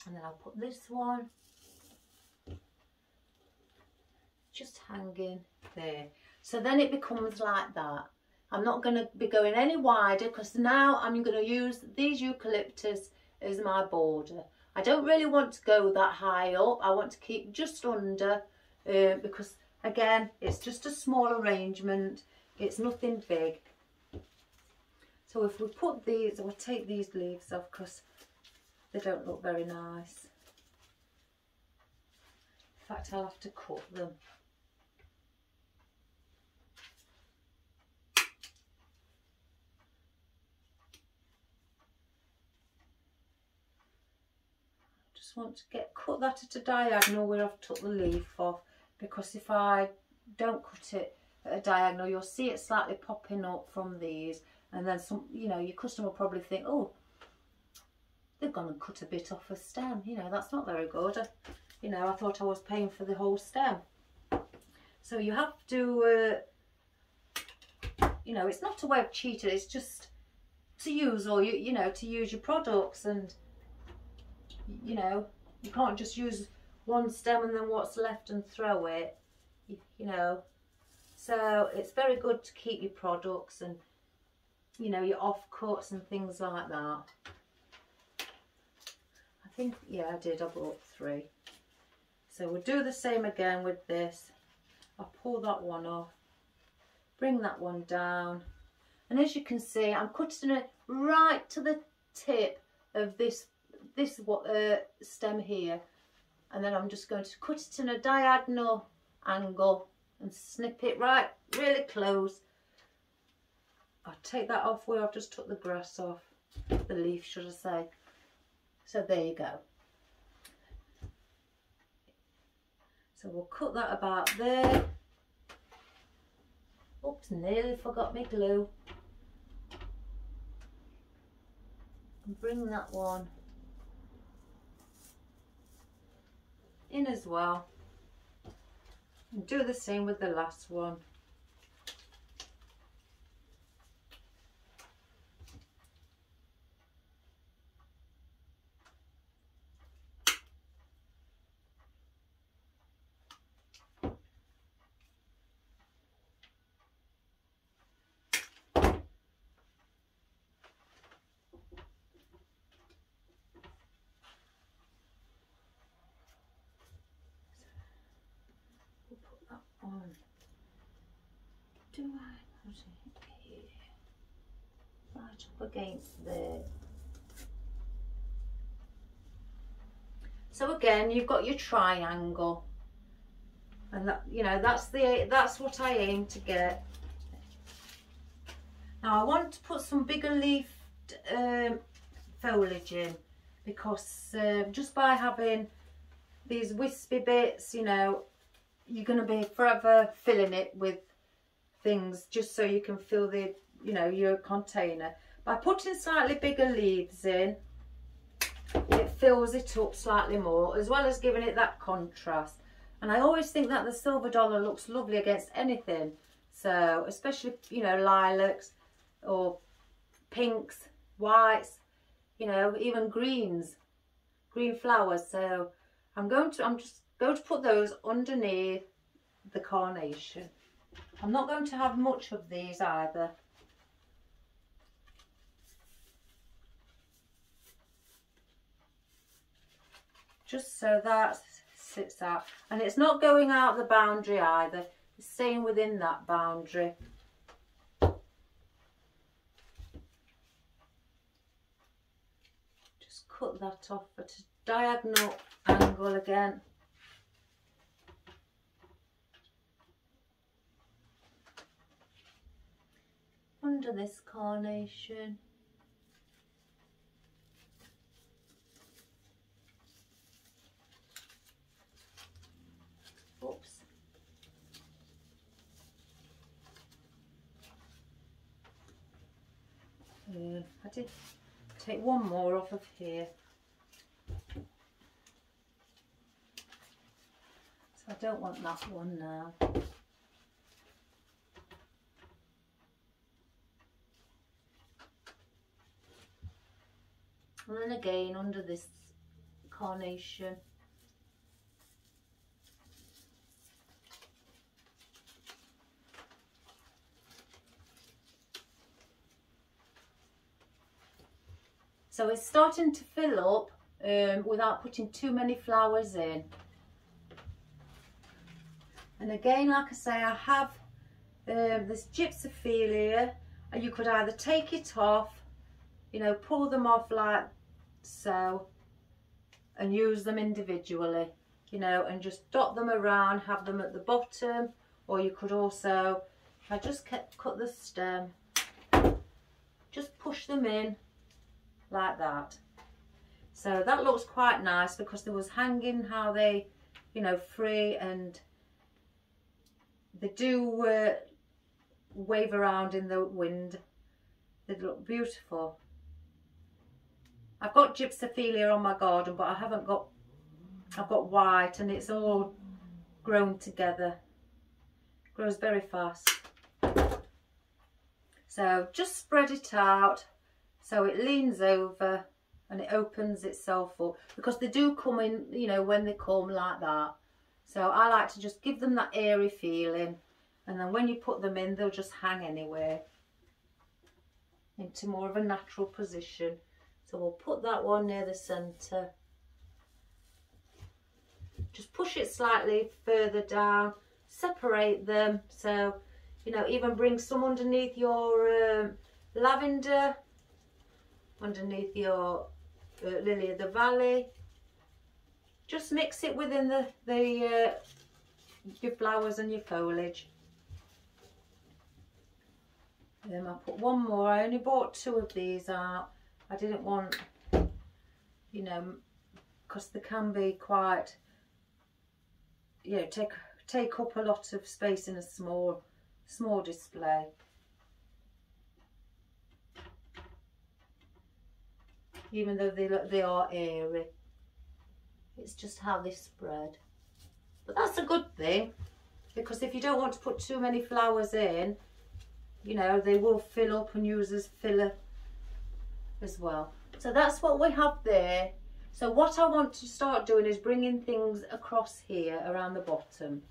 And then I'll put this one just hanging there. So then it becomes like that. I'm not going to be going any wider because now I'm going to use these eucalyptus as my border. I don't really want to go that high up. I want to keep just under because, again, it's just a small arrangement. It's nothing big. So if we put these, we'll take these leaves off because they don't look very nice. In fact, I'll have to cut them. Just want to cut that at a diagonal where I've took the leaf off, because if I don't cut it at a diagonal, you'll see it slightly popping up from these, and then some, you know, your customer will probably think, oh, they've gone and cut a bit off a stem, you know, that's not very good. You know, I thought I was paying for the whole stem. So you have to, you know, it's not a way of cheating, it's just to use, or you know, to use your products, and you know, you can't just use one stem and then what's left and throw it, you know. So it's very good to keep your products and, you know, your offcuts and things like that. I think, yeah, I did, I bought 3. So we'll do the same again with this. I'll pull that one off, bring that one down, and as you can see, I'm cutting it right to the tip of this stem here, and then I'm just going to cut it in a diagonal angle and snip it right really close. I'll take that off where I've just took the grass off, the leaf should I say. So there you go. So we'll cut that about there. Oops, nearly forgot my glue. And bring that one in as well, and do the same with the last one. do I put it here? Right up against there. So again, you've got your triangle, and that, you know, that's what I aim to get. Now I want to put some bigger leafed foliage in, because just by having these wispy bits, you know, you're going to be forever filling it with things just so you can fill the, you know, your container. By putting slightly bigger leaves in, it fills it up slightly more, as well as giving it that contrast. And I always think that the silver dollar looks lovely against anything, so especially, you know, lilacs or pinks, whites, you know, even greens, green flowers. So I'm just going to put those underneath the carnation. I'm not going to have much of these either. Just so that sits out, and it's not going out the boundary either, it's staying within that boundary. Just cut that off at a diagonal angle again. Under this carnation. Oops. I did take one more off of here. So I don't want that one now. And then again under this carnation. So it's starting to fill up without putting too many flowers in. And again, like I say, I have this Gypsophilia, and you could either take it off, you know, pull them off like so, and use them individually, you know, and just dot them around, have them at the bottom. Or you could also, if I just cut the stem, just push them in like that. So that looks quite nice, because there was hanging how they, you know, free, and they do wave around in the wind. They look beautiful. I've got Gypsophilia on my garden, but I've got white, and it's all grown together. It grows very fast. So just spread it out so it leans over and it opens itself up, because they do come in, you know, when they come like that. So I like to just give them that airy feeling, and then when you put them in, they'll just hang anywhere into more of a natural position. So we'll put that one near the centre. Just push it slightly further down, separate them. So, you know, even bring some underneath your lavender, underneath your lily of the valley. Just mix it within your flowers and your foliage. Then I'll put one more. I only bought 2 of these out. I didn't want, you know, because they can be quite, you know, take up a lot of space in a small display. Even though they are airy, it's just how they spread. But that's a good thing, because if you don't want to put too many flowers in, you know, they will fill up and use as filler as well. So that's what we have there. So what I want to start doing is bringing things across here around the bottom.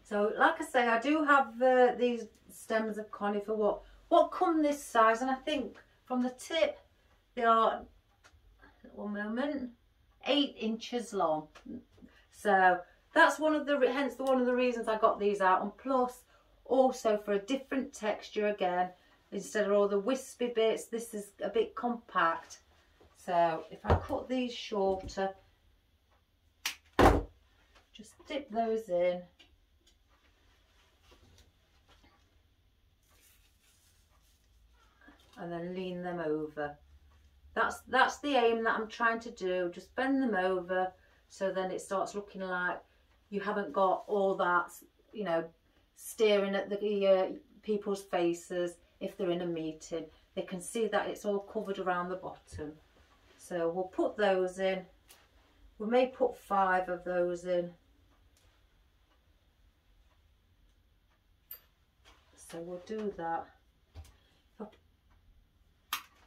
So like I say, I do have these stems of conifer what come this size, and I think from the tip they are, one moment, 8 inches long. So that's one of the reasons I got these out. And plus, also for a different texture again. Instead of all the wispy bits, this is a bit compact. So if I cut these shorter, just dip those in. And then lean them over. That's the aim that I'm trying to do. Just bend them over so then it starts looking like you haven't got all that, you know, staring at the people's faces. If they're in a meeting, they can see that it's all covered around the bottom. So we'll put those in. We may put 5 of those in. So we'll do that.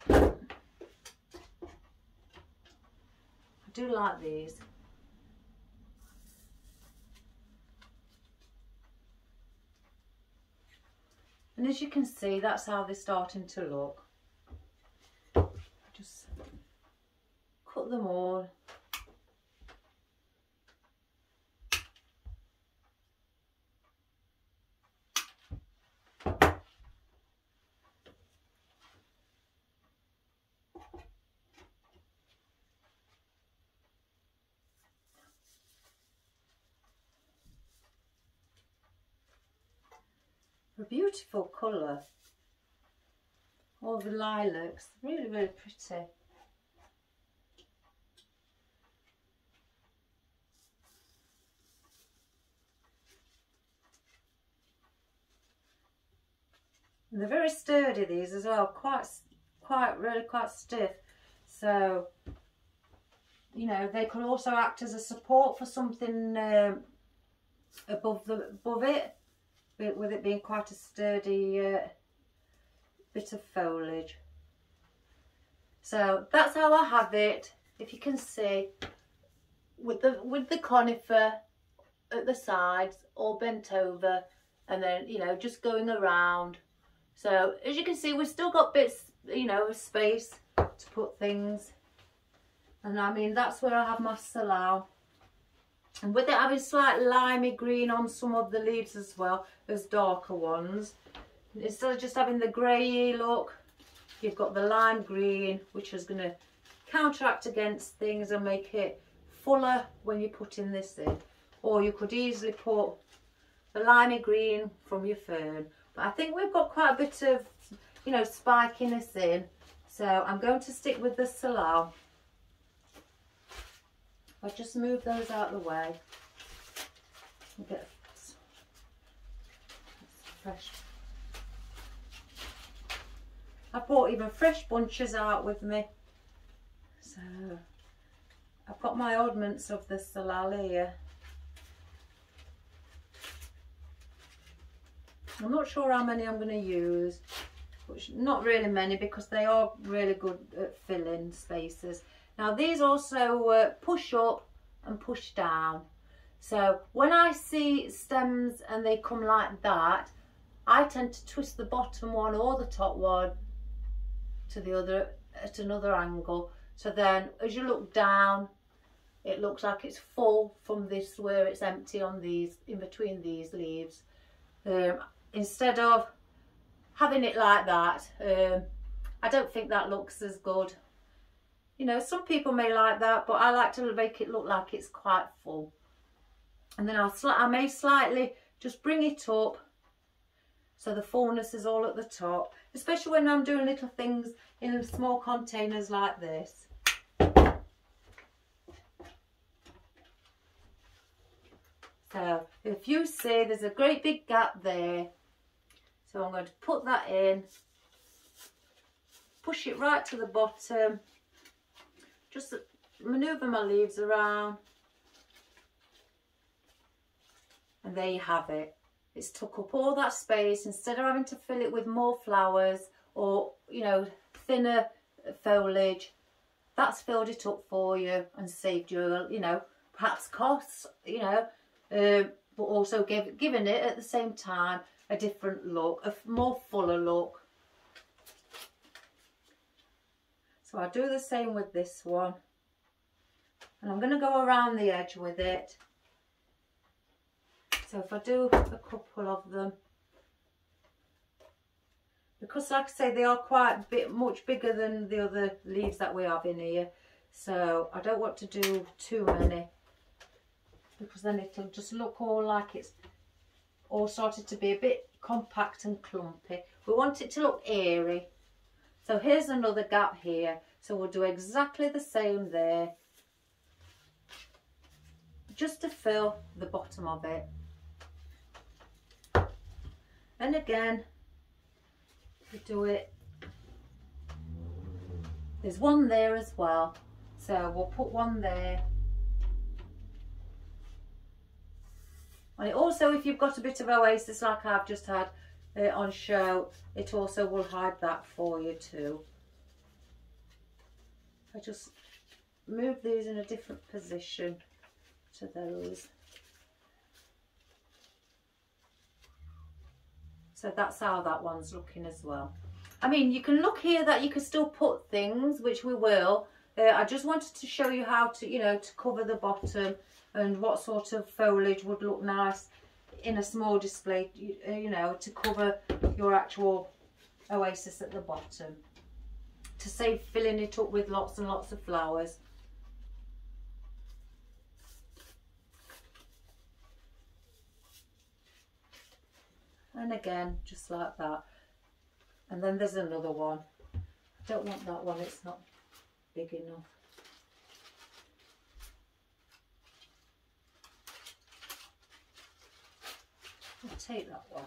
I do like these. And as you can see, that's how they're starting to look. Just cut them all. A beautiful colour. All the lilacs, really, really pretty. And they're very sturdy, these as well, quite stiff. So, you know, they could also act as a support for something above it. With it being quite a sturdy bit of foliage. So that's how I have it. If you can see, with the conifer at the sides, all bent over, and then, you know, just going around. So as you can see, we've still got bits, you know, of space to put things. And I mean, that's where I have my salal. And with it having slight limey green on some of the leaves as well as darker ones, instead of just having the greyy look, you've got the lime green, which is going to counteract against things and make it fuller when you're putting this in. Or you could easily put the limey green from your fern. But I think we've got quite a bit of, you know, spikiness in. So I'm going to stick with the salal. I'll just move those out of the way and get fresh. I brought even fresh bunches out with me. So I've got my oddments of the salal here. I'm not sure how many I'm going to use, but not really many because they are really good at filling spaces. Now these also push up and push down. So when I see stems and they come like that, I tend to twist the bottom one or the top one to the other at another angle. So then as you look down, it looks like it's full from this where it's empty on these, in between these leaves. Instead of having it like that, I don't think that looks as good. You know, some people may like that, but I like to make it look like it's quite full. And then I may slightly just bring it up so the fullness is all at the top, especially when I'm doing little things in small containers like this. So if you see, there's a great big gap there. So I'm going to put that in, push it right to the bottom. Just manoeuvre my leaves around, and there you have it. It's took up all that space. Instead of having to fill it with more flowers or, you know, thinner foliage, that's filled it up for you and saved you, you know, perhaps costs, you know, but also giving it at the same time a different look, a more fuller look. So I'll do the same with this one. And I'm going to go around the edge with it. So if I do a couple of them, because like I say, they are quite much bigger than the other leaves that we have in here. So I don't want to do too many, because then it'll just look all like it's all started to be a bit compact and clumpy. We want it to look airy. So here's another gap here. So we'll do exactly the same there, just to fill the bottom of it. And again, we do it. There's one there as well. So we'll put one there. And it also, if you've got a bit of oasis like I've just had on show, it also will hide that for you too. I just move these in a different position to those. So that's how that one's looking as well. I mean, you can look here that you can still put things, which we will. I just wanted to show you how to, you know, to cover the bottom and what sort of foliage would look nice in a small display, you know, to cover your actual oasis at the bottom, to save filling it up with lots and lots of flowers. And again, just like that. And then there's another one. I don't want that one, it's not big enough. I'll take that one.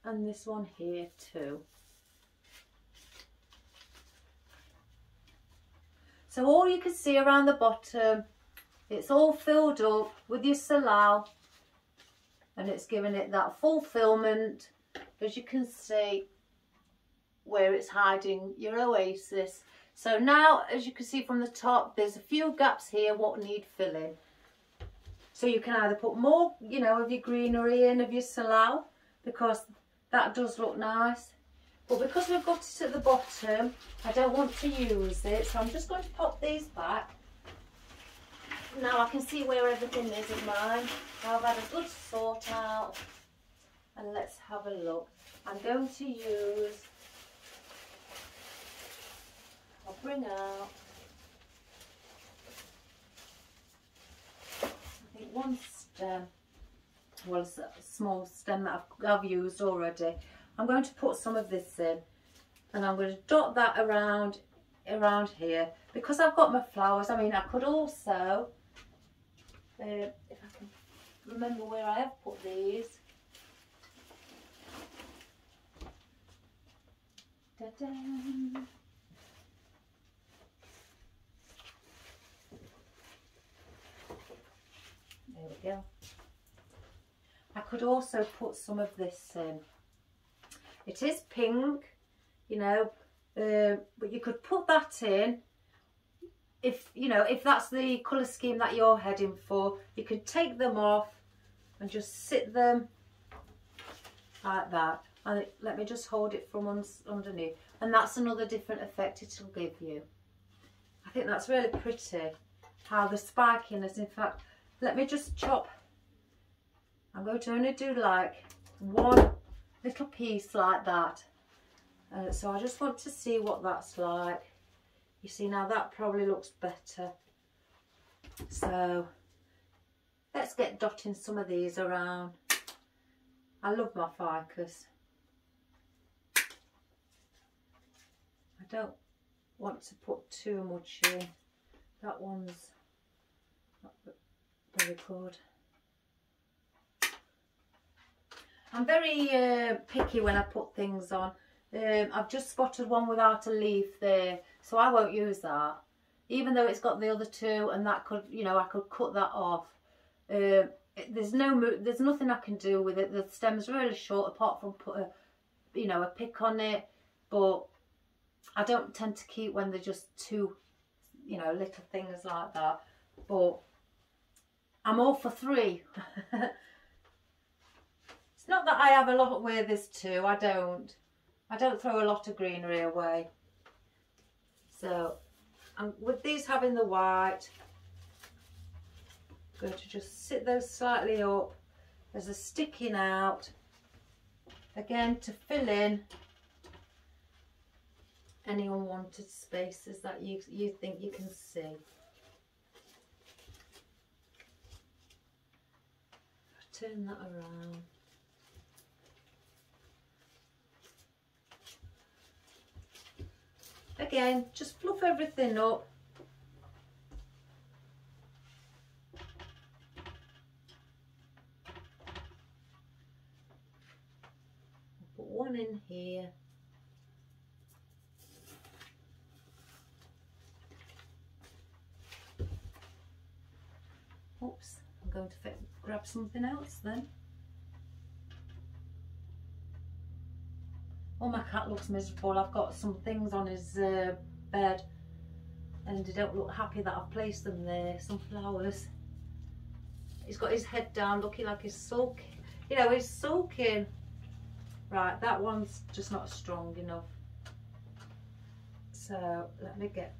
And this one here too. So all you can see around the bottom, it's all filled up with your salal, and it's giving it that fulfillment, as you can see, where it's hiding your oasis. So now, as you can see from the top, there's a few gaps here what need filling. So you can either put more, you know, of your greenery in, of your salal, because that does look nice. But because we've got it at the bottom, I don't want to use it, so I'm just going to pop these back. Now I can see where everything is of mine. I've had a good sort out, and let's have a look. I'm going to use, I'll bring out, I think one stem, well, it's a small stem that I've used already. I'm going to put some of this in, and I'm going to dot that around here, because I've got my flowers. I mean, I could also, if I can remember where I have put these. Da-da. There we go. I could also put some of this in. It is pink, you know, but you could put that in if, you know, if that's the colour scheme that you're heading for. You could take them off and just sit them like that. And let me just hold it from underneath. And that's another different effect it'll give you. I think that's really pretty, how the spikiness, in fact, let me just chop. I'm going to only do like one little piece like that, so I just want to see what that's like. You see, now that probably looks better. So let's get dotting some of these around. I love my ficus. I don't want to put too much in. That one's not very good. I'm very picky when I put things on. I've just spotted one without a leaf there, so I won't use that. Even though it's got the other two, and that could, you know, I could cut that off. There's nothing I can do with it. The stem's really short, apart from put a, you know, a pick on it. But I don't tend to keep when they're just two, you know, little things like that. But I'm all for three. It's not that I have a lot where there's two. I don't throw a lot of greenery away. So and with these having the white, I'm going to just sit those slightly up as they're sticking out, again to fill in any unwanted spaces that you think you can see. Turn that around. Again, just fluff everything up. Put one in here. Oops, I'm going to grab something else then. Oh, my cat looks miserable. I've got some things on his bed and he don't look happy that I've placed them there, some flowers. He's got his head down looking like he's sulking. You know, he's sulking. Right, that one's just not strong enough. So let me get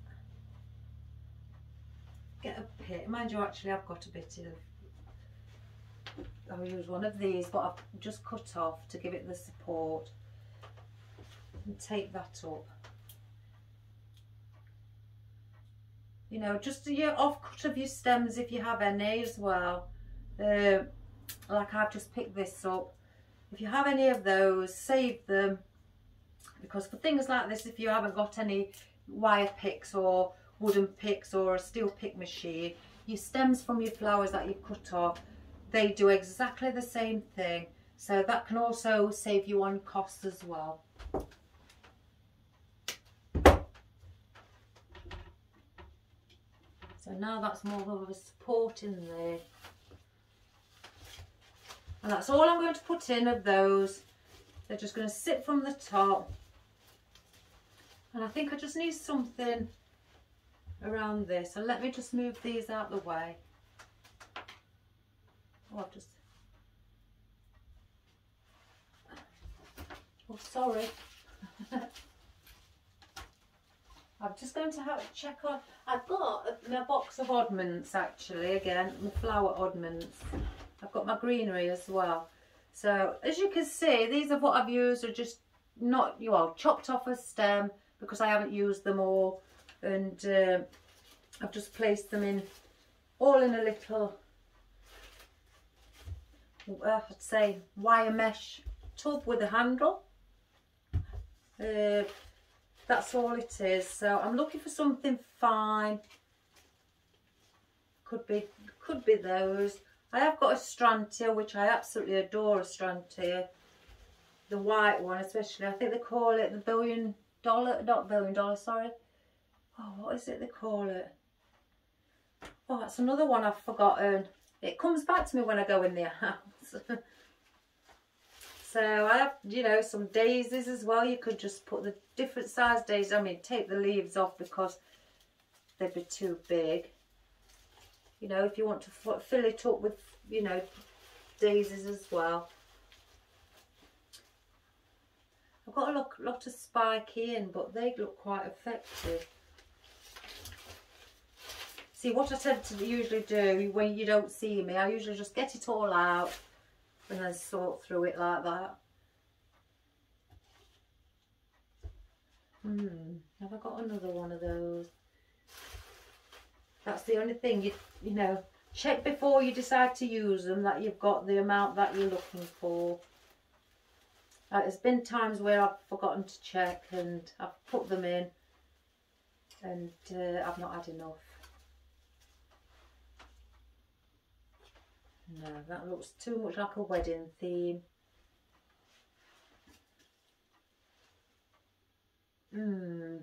a pit. Mind you, actually I've got a bit of, I'll use one of these, but I've just cut off to give it the support. And take that up. You know, just your off-cut of your stems if you have any as well. Like I've just picked this up. If you have any of those, save them. Because for things like this, if you haven't got any wire picks or wooden picks or a steel pick machine, your stems from your flowers that you cut off, they do exactly the same thing. So that can also save you on costs as well. So now that's more of a support in there. And that's all I'm going to put in of those. They're just going to sit from the top. And I think I just need something around this. So let me just move these out the way. Oh, I've just... Oh, sorry. I'm just going to have to check on. I've got my box of oddments actually, again, my flower oddments. I've got my greenery as well. So as you can see, these are what I've used are just not, well, chopped off a stem because I haven't used them all. And I've just placed them in, all in a little, I'd say, wire mesh tub with a handle. That's all it is. So I'm looking for something fine. Could be those. I have got a Astrantia, which I absolutely adore. Astrantia, the white one especially. I think they call it the $1 billion, not $1 billion, sorry. Oh, what is it they call it? Oh, that's another one I've forgotten. It comes back to me when I go in the house. So I have, you know, some daisies as well. You could just put the different size daisies. I mean, take the leaves off because they'd be too big. You know, if you want to fill it up with, you know, daisies as well. I've got a lot of spiky in, but they look quite effective. See, what I tend to usually do when you don't see me, I usually just get it all out and then sort through it like that. Have I got another one of those? That's the only thing, you know, check before you decide to use them that you've got the amount that you're looking for. There's been times where I've forgotten to check and I've put them in and I've not had enough. No, that looks too much like a wedding theme. I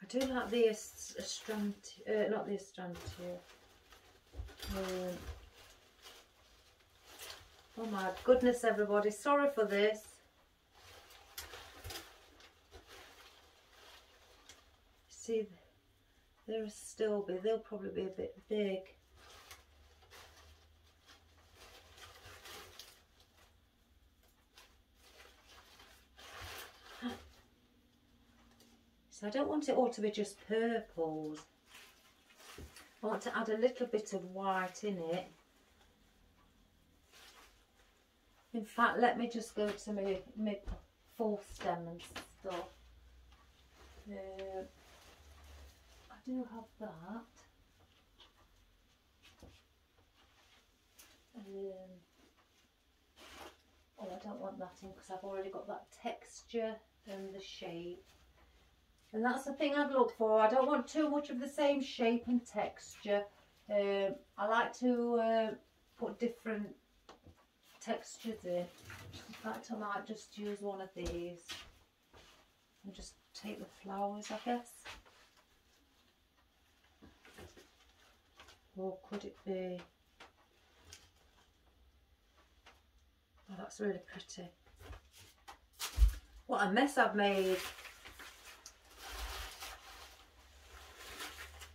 do like the Astrantia, not the Astrantia. Oh my goodness, everybody, sorry for this. See, they're a Stilby, they'll probably be a bit big. So I don't want it all to be just purples. I want to add a little bit of white in it. In fact, let me just go to my full stem and stuff. I do have that. Oh, I don't want that in because I've already got that texture and the shape. And that's the thing I'd look for. I don't want too much of the same shape and texture. I like to put different textures in. In fact, I might just use one of these and just take the flowers, I guess. Or could it be? Oh, that's really pretty. What a mess I've made.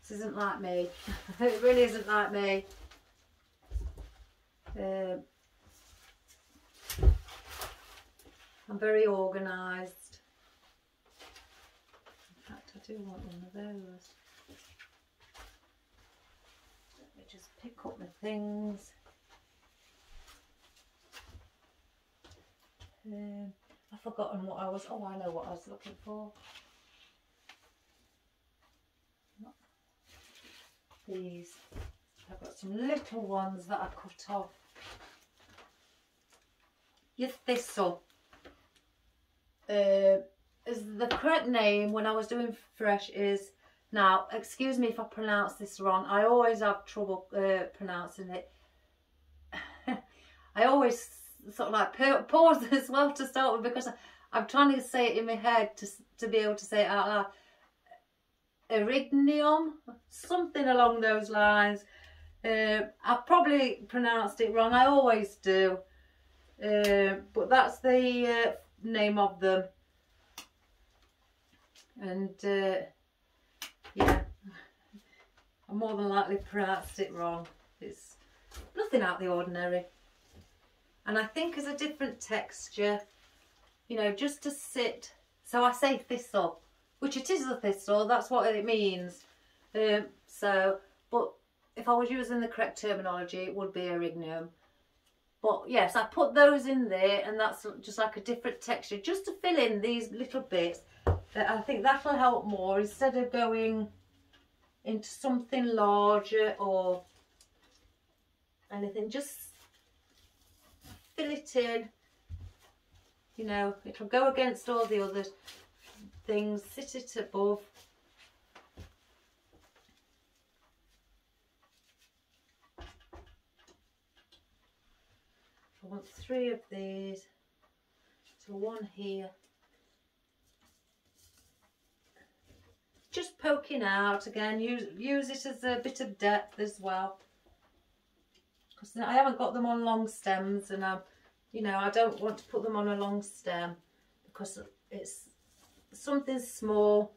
This isn't like me. It really isn't like me. I'm very organised. In fact, I do want one of those. Let me just pick up my things. I've forgotten what I was. Oh, I know what I was looking for. These. I've got some little ones that I cut off. Your thistle. Is the correct name when I was doing fresh is, now excuse me if I pronounce this wrong, I always have trouble pronouncing it. I always sort of like pause as well to start with because I'm trying to say it in my head to be able to say it out loud. Erignium, something along those lines. I probably pronounced it wrong, I always do. But that's the name of them. And yeah, I more than likely pronounced it wrong. It's nothing out of the ordinary. And I think as a different texture, you know, just to sit. So I say thistle, which it is a thistle, that's what it means. But if I was using the correct terminology, it would be erignium. But yes, I put those in there, and that's just like a different texture, just to fill in these little bits. I think that'll help more, instead of going into something larger or anything, just fill it in. You know, it'll go against all the other things, sit it above. I want 3 of these, so 1 here. Just poking out again, use it as a bit of depth as well. Because I haven't got them on long stems, and you know, I don't want to put them on a long stem because it's something small.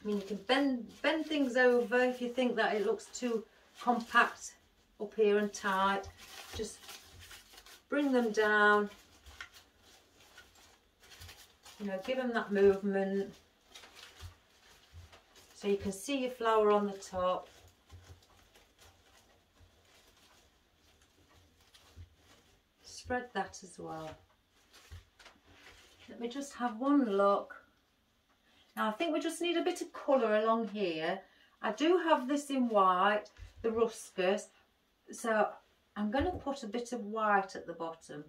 I mean, you can bend things over if you think that it looks too compact up here and tight. Just bring them down, you know, give them that movement so you can see your flower on the top. Spread that as well. Let me just have one look. Now I think we just need a bit of colour along here. I do have this in white, the ruscus, so I'm going to put a bit of white at the bottom.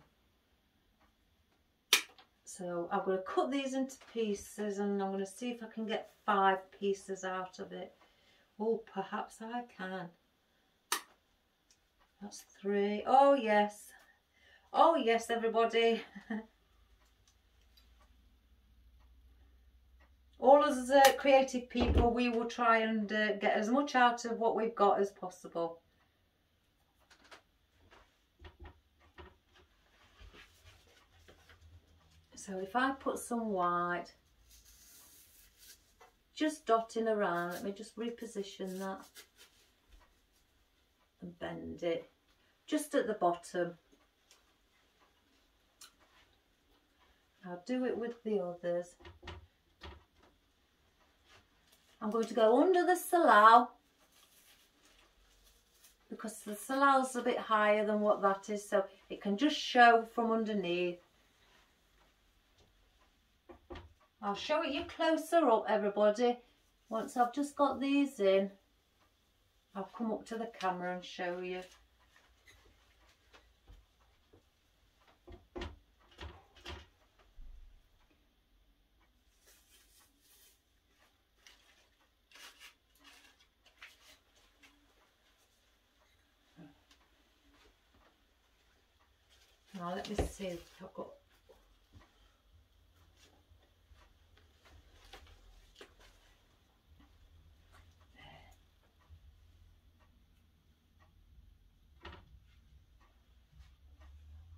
So I'm going to cut these into pieces, and I'm going to see if I can get 5 pieces out of it. Oh, perhaps I can. That's 3. Oh yes. Oh yes, everybody. All as creative people, we will try and get as much out of what we've got as possible. So if I put some white, just dotting around, let me just reposition that and bend it just at the bottom. I'll do it with the others. I'm going to go under the salal, because the salal's a bit higher than what that is, so it can just show from underneath. I'll show it you closer up, everybody. Once I've just got these in, I'll come up to the camera and show you. Now let me see if I've got...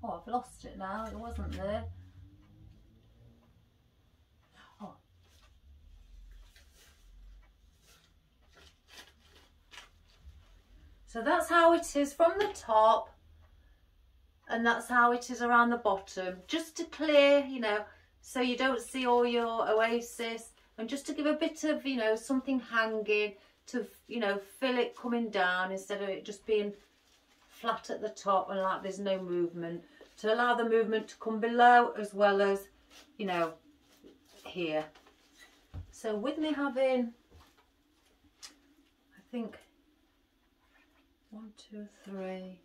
Oh, I've lost it now, it wasn't there. Oh. So that's how it is from the top, and that's how it is around the bottom, just to clear, you know, so you don't see all your oasis, and just to give a bit of, you know, something hanging to, you know, fill it coming down instead of it just being flat at the top and like there's no movement, to allow the movement to come below as well as, you know, here. So with me having, I think 1, 2, 3,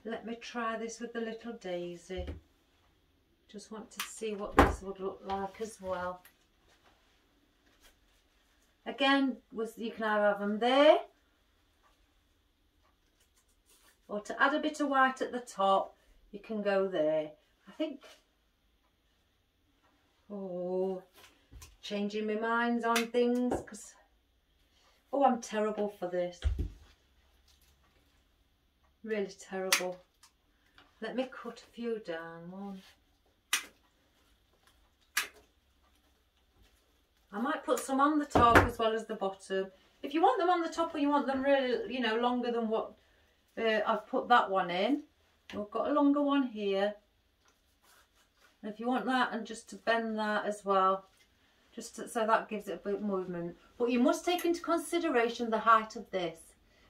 let me try this with the little daisy. Just want to see what this would look like as well. Again, you can either have them there, or to add a bit of white at the top, you can go there. I think, oh, changing my minds on things, because, oh, I'm terrible for this. Really terrible. Let me cut a few down. 1. I might put some on the top as well as the bottom. If you want them on the top, or you want them really, you know, longer than what I've put that one in. We've got a longer one here. And if you want that, and just to bend that as well, just to, so that gives it a bit of movement. But you must take into consideration the height of this,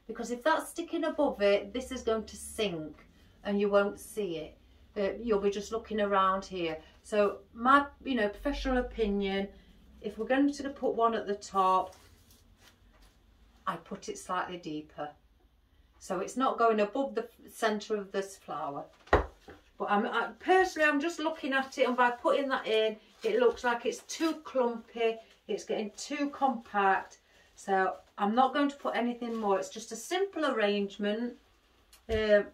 because if that's sticking above it, this is going to sink and you won't see it. You'll be just looking around here. So my, you know, professional opinion, if we're going to put one at the top, I put it slightly deeper, so it's not going above the centre of this flower. But personally, I'm just looking at it, and by putting that in, it looks like it's too clumpy, it's getting too compact. So I'm not going to put anything more. It's just a simple arrangement. Like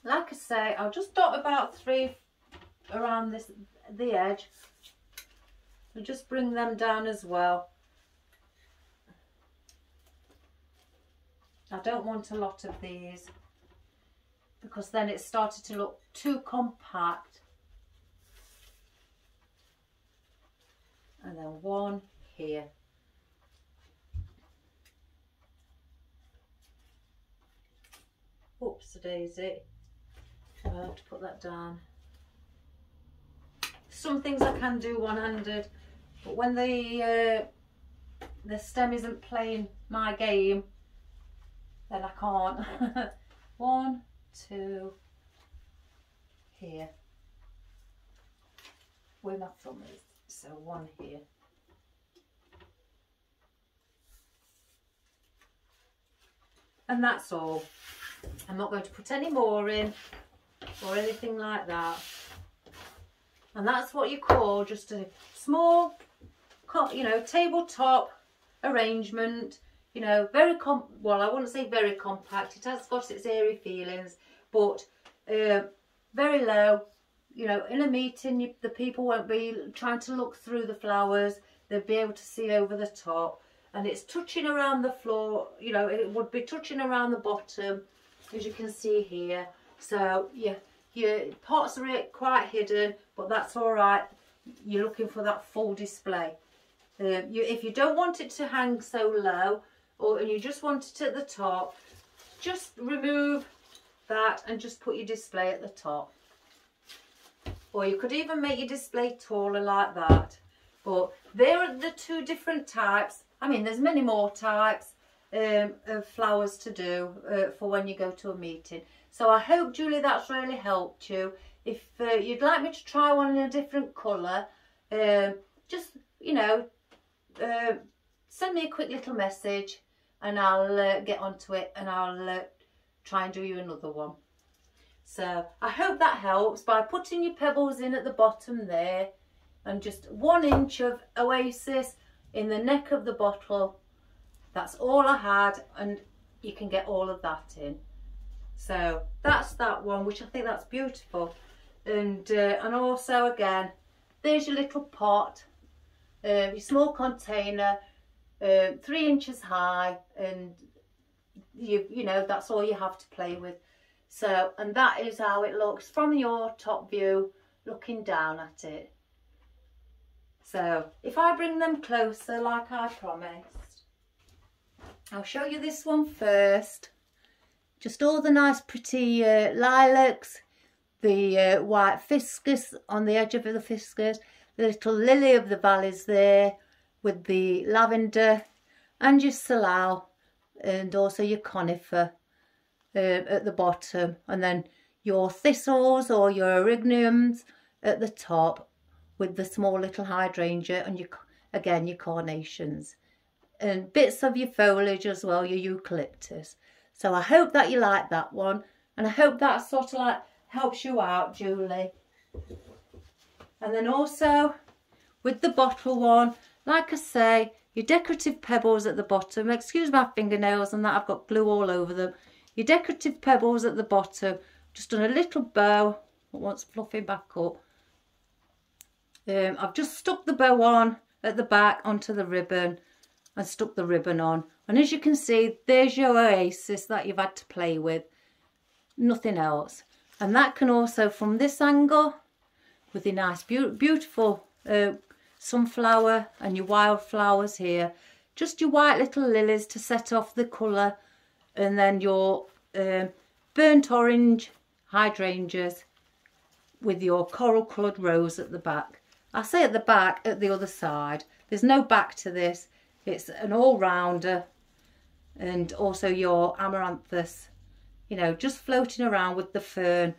I say, I'll just dot about 3 around the edge, and just bring them down as well. I don't want a lot of these, because then it started to look too compact. And then 1 here. Oops, daisy. I have to put that down. Some things I can do one-handed, but when the stem isn't playing my game, then I can't. 1, 2, here, where my thumb is, so 1 here. And that's all. I'm not going to put any more in or anything like that. And that's what you call just a small, you know, tabletop arrangement. You know, well, I wouldn't say very compact. It has got its airy feelings, but very low. You know, in a meeting, the people won't be trying to look through the flowers. They'll be able to see over the top. And it's touching around the floor. You know, it would be touching around the bottom, as you can see here. So, yeah, your pots are quite hidden, but that's all right. You're looking for that full display. If you don't want it to hang so low, or you just want it at the top, just remove that and just put your display at the top. or you could even make your display taller like that. But there are the two different types. I mean, there's many more types of flowers to do for when you go to a meeting. So I hope, Julie, that's really helped you. If you'd like me to try one in a different colour, just, you know, send me a quick little message and I'll get onto it, and I'll try and do you another one. So I hope that helps by putting your pebbles in at the bottom there, and just 1 inch of Oasis in the neck of the bottle. That's all I had, and you can get all of that in. So that's that one, which I think that's beautiful. And also, again, there's your little pot, your small container, 3 inches high, and you know, that's all you have to play with. So, and that is how it looks from your top view, looking down at it. So if I bring them closer like I promised, I'll show you this one first. Just all the nice pretty lilacs, the white fiscus on the edge of the fiscus, the little lily of the valleys there with the lavender, and your salal, and also your conifer at the bottom, and then your thistles or your erygniums at the top, with the small little hydrangea, and your, again, your carnations, and bits of your foliage as well, your eucalyptus. So I hope that you like that one, and I hope that sort of like helps you out, Julie. And then also with the bottle one, like I say, your decorative pebbles at the bottom. Excuse my fingernails and that, I've got glue all over them. Your decorative pebbles at the bottom, just done a little bow that wants fluffing back up. I've just stuck the bow on at the back onto the ribbon and stuck the ribbon on. And as you can see, there's your Oasis that you've had to play with. Nothing else. And that can also, from this angle, with your nice, beautiful sunflower and your wildflowers here. Just your white little lilies to set off the colour. And then your burnt orange hydrangeas with your coral coloured rose at the back. I say at the back, at the other side. There's no back to this. It's an all-rounder. And also your amaranthus, you know, just floating around with the fern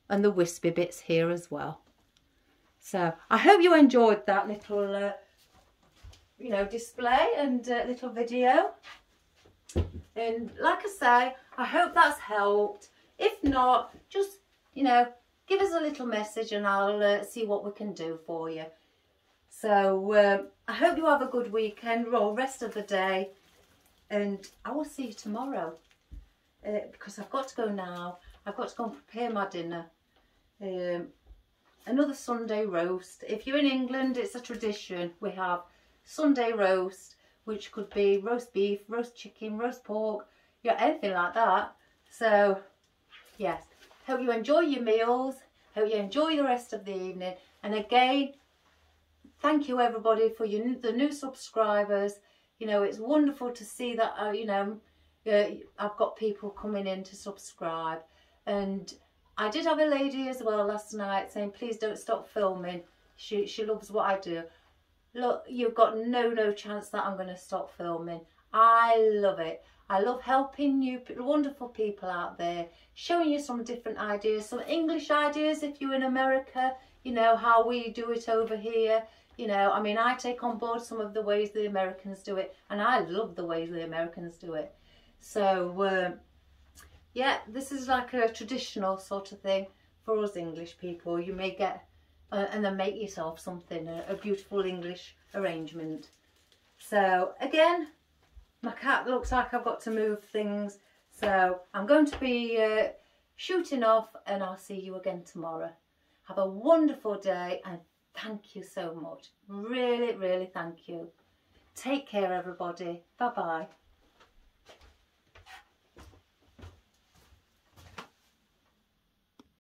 and the wispy bits here as well. So I hope you enjoyed that little, you know, display and little video. And like I say, I hope that's helped. If not, just, you know, give us a little message and I'll see what we can do for you. So I hope you have a good weekend or rest of the day. And I will see you tomorrow. Because I've got to go now. I've got to go and prepare my dinner. Another Sunday roast. If you're in England, it's a tradition. We have Sunday roast, which could be roast beef, roast chicken, roast pork, yeah, anything like that. So, yes, hope you enjoy your meals. Hope you enjoy the rest of the evening. And again, thank you everybody for the new subscribers. You know, it's wonderful to see that, you know, I've got people coming in to subscribe. And I did have a lady as well last night saying, please don't stop filming. She loves what I do. Look, you've got no chance that I'm going to stop filming. I love it. I love helping you wonderful people out there, showing you some different ideas, some English ideas if you're in America, you know, how we do it over here. You know, I mean, I take on board some of the ways the Americans do it, and I love the ways the Americans do it. So, yeah, this is like a traditional sort of thing for us English people. You may get, and then make yourself something, a beautiful English arrangement. So, again, my cat looks like I've got to move things. So, I'm going to be shooting off, and I'll see you again tomorrow. Have a wonderful day, and thank you so much. Really, really thank you. Take care, everybody. Bye-bye.